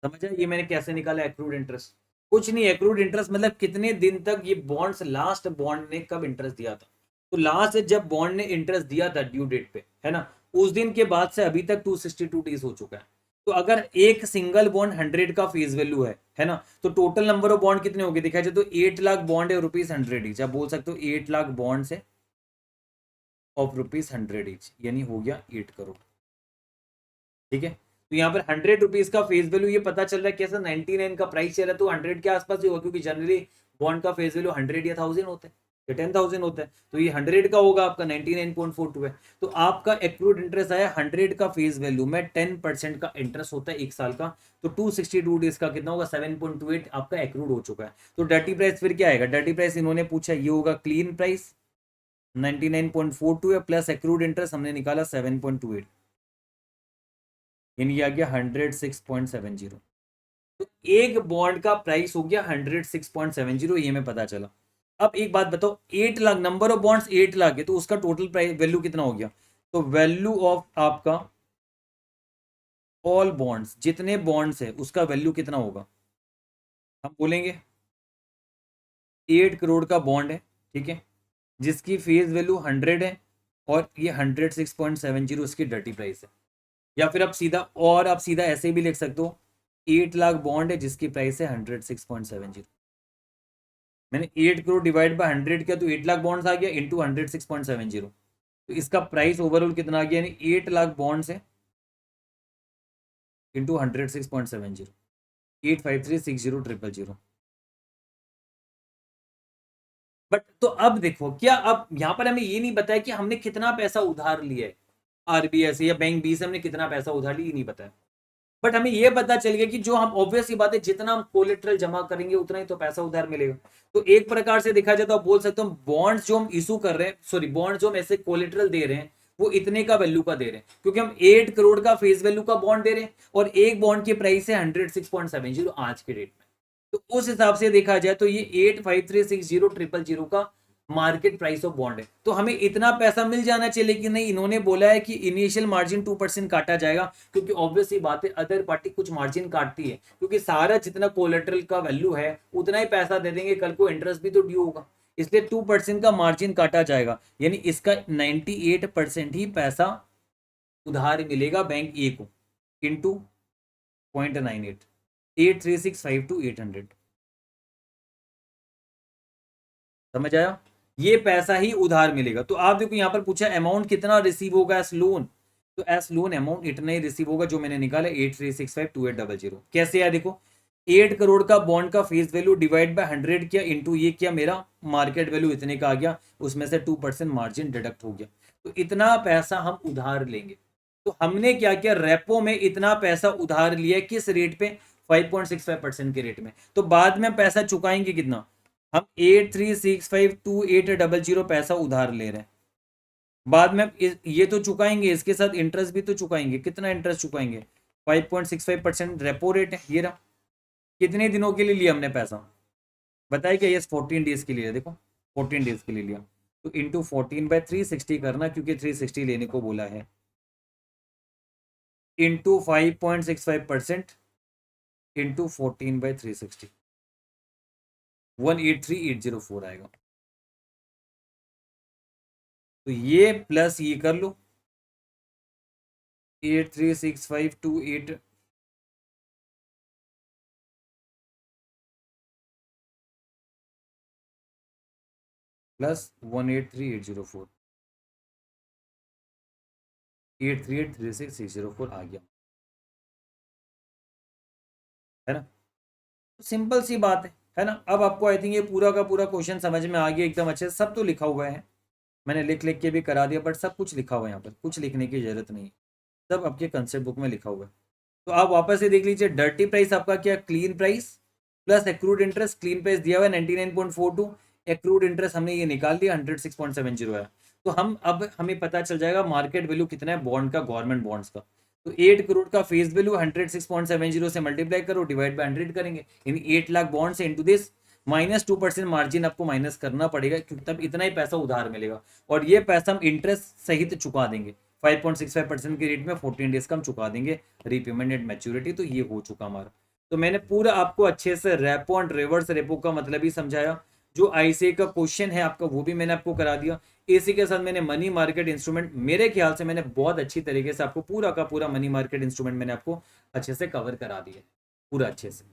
समझ आया ये मैंने कैसे निकाला एक्रूड इंटरेस्ट? कुछ नहीं, एक्रूड इंटरेस्ट मतलब कितने दिन तक ये बॉन्ड्स, लास्ट बॉन्ड ने कब इंटरेस्ट दिया था। तो लास्ट जब बॉन्ड ने इंटरेस्ट दिया था ड्यू डेट पे, है ना, उस दिन के बाद से अभी तक 262 डेज हो चुका है। तो अगर एक सिंगल बॉन्ड 100 का फेस वैल्यू है ना, तो टोटल नंबर ऑफ बॉन्ड कितने हो गए देखा जाए तो 8 लाख बॉन्ड है ₹100 ईच। आप बोल सकते हो 8 लाख बॉन्ड से ऑफ ₹100 ईच, यानी हो गया 8 करोड़। ठीक है। तो यहाँ पर 100 रुपीज का फेस वैल्यू ये पता चल रहा है कैसा, 99 का प्राइस चल रहा है तो 100 के आसपास ही होगा, क्योंकि जनरली बॉन्ड का फेस वैल्यू 100 या 1000 होता है या 10,000 होता है। तो ये 100 का होगा, आपका 99.42 है। तो आपका एक्रूड इंटरेस्ट आया 100 का फेस वैल्यू में, 10% का इंटरेस्ट होता है एक साल का। तो 262 डेज का कितना होगा, 7.28 आपका एक्रूड हो चुका है। तो डर्टी प्राइस फिर क्या आएगा, डर्टी प्राइस इन्होंने पूछा, ये होगा क्लीन प्राइस 99.42 है, प्लस एक्रूड इंटरेस्ट हमने निकाला 7.28, यानी आ गया 106.70। तो एक बॉन्ड का प्राइस हो गया 106.70, ये हमें पता चला। अब एक बात बताओ, 8 lakh number of bonds 8 lakh है, तो उसका टोटल प्राइस वैल्यू कितना हो गया। तो वैल्यू ऑफ आपका ऑल बॉन्ड्स, जितने बॉन्ड्स है उसका वैल्यू कितना होगा, हम बोलेंगे 8 करोड़ का बॉन्ड है, ठीक है, जिसकी फेस वैल्यू 100 है, और ये 106.70 उसकी डर्टी प्राइस है। या फिर आप सीधा ऐसे भी लिख सकते हो, 8 लाख बॉन्ड है जिसकी प्राइस है 106.70। मैंने 8 करोड़ डिवाइड बाय 100 किया तो 8 लाख बॉन्ड्स आ गया इंटू 106.70। तो इसका प्राइस ओवरऑल कितना आ गया, यानी 8 लाख बॉन्ड्स है इंटू 106.70, 85360,000। बट तो अब देखो, क्या अब यहाँ पर हमें ये नहीं बताया कि हमने कितना पैसा उधार लिया है आरबीआई से या बैंक बी से, हमने कितना पैसा उधार लिया, नहीं बताया। बट हमें यह पता चल गया कि जो हम, ऑब्वियस ही बात है, जितना हम कोलेट्रल जमा करेंगे उतना ही तो पैसा उधार मिलेगा। तो एक प्रकार से देखा जाए तो आप बोल सकते हो बॉन्ड्स जो हम इशू कर रहे हैं, सॉरी बॉन्ड्स जो हम ऐसे कोलेट्रल दे रहे हैं, वो इतने का वैल्यू का दे रहे हैं, क्योंकि हम 8 करोड़ का फेस वैल्यू का बॉन्ड दे रहे हैं, और एक बॉन्ड की प्राइस है 106.70 आज के डेट में। तो उस हिसाब से देखा जाए तो ये 85360,000 का मार्केट प्राइस ऑफ बॉन्ड है। तो हमें इतना पैसा मिल जाना चाहिए, लेकिन नहीं, इन्होंने बोला है कि इनिशियल मार्जिन 2% काटा जाएगा, क्योंकि ऑब्वियसली बात है अदर पार्टी कुछ मार्जिन काटती है, क्योंकि सारा जितना कोलेट्रल का वैल्यू है उतना ही पैसा दे देंगे, कल को इंटरेस्ट भी तो ड्यू होगा, इसलिए 2% का मार्जिन काटा जाएगा, यानी इसका 98% ही पैसा उधार मिलेगा बैंक ए को, इंटू 0.98, 83652 समझ आया। ये पैसा ही उधार मिलेगा। तो आप देखो यहाँ पर पूछा अमाउंट कितना रिसीव होगा एस लोन, तो एस लोन अमाउंट इतना ही रिसीव होगा जो मैंने निकाला 83652 कैसे है, देखो 8 करोड़ का बॉन्ड का फेस वैल्यू डिवाइड बाय 100 किया, इंटू ये किया मेरा मार्केट वैल्यू इतने का आ गया, उसमें से 2% मार्जिन डिडक्ट हो गया, तो इतना पैसा हम उधार लेंगे। तो हमने क्या किया, रेपो में इतना पैसा उधार लिया, किस रेट पे, 5.65% के रेट में। तो बाद में पैसा चुकाएंगे कितना, हम 83652 पैसा उधार ले रहे हैं, बाद में ये तो चुकाएंगे, इसके साथ इंटरेस्ट भी तो चुकाएंगे, कितना इंटरेस्ट चुकाएंगे, 5.65% रेपो रेट है, ये रहा। कितने दिनों के लिए लिया हमने पैसा बताइए क्या? यस 14 डेज के लिए, देखो 14 डेज के लिए लिया, तो इंटू 14/360 करना, क्योंकि 360 लेने को बोला है, इंटू 5.65% इंटू 14/360, 183,804 आएगा। तो ये प्लस ये कर लो 836528 प्लस 183,804, 83836,604 आ गया, है ना? सिंपल सी बात है ना? अब आपको आई थिंक ये पूरा का पूरा क्वेश्चन समझ में आ गया एकदम अच्छे से। सब तो लिखा हुआ है, मैंने लिख लिख के भी करा दिया, बट सब कुछ लिखा हुआ है, यहाँ पर कुछ लिखने की जरूरत नहीं है, सब आपके कंसेप्ट बुक में लिखा हुआ है। तो आप वापस से देख लीजिए, डर्टी प्राइस आपका क्या, clean price plus accrued interest. Clean price दिया हुआ है 99.42, एक्रूड इंटरेस्ट हमने ये निकाल दिया 106.70 है। तो हम अब हमें पता चल जाएगा मार्केट वैल्यू कितना है बॉन्ड का, गवर्नमेंट बॉन्ड्स का। तो 8 करोड़ का फेस वैल्यू 106.70 से मल्टीप्लाई करो, डिवाइड बाय 100 करेंगे, इन 8 लाख बॉन्ड से इंटू दिस, -2% मार्जिन आपको माइनस करना पड़ेगा, क्योंकि तब इतना ही पैसा उधार मिलेगा, और ये पैसा हम इंटरेस्ट सहित चुका देंगे। 5.65% के रेट में 14 डेज का हम चुका देंगे रीपेमेंट एट मैच्योरिटी। तो ये हो चुका हमारा। तो मैंने पूरा आपको अच्छे से रेपो एंड रिवर्स रेपो का मतलब ही समझाया। जो आईसीए का क्वेश्चन है आपका वो भी मैंने आपको करा दिया। इसी के साथ मैंने मनी मार्केट इंस्ट्रूमेंट, मेरे ख्याल से मैंने बहुत अच्छी तरीके से आपको पूरा का पूरा मनी मार्केट इंस्ट्रूमेंट मैंने आपको अच्छे से कवर करा दिया, पूरा अच्छे से।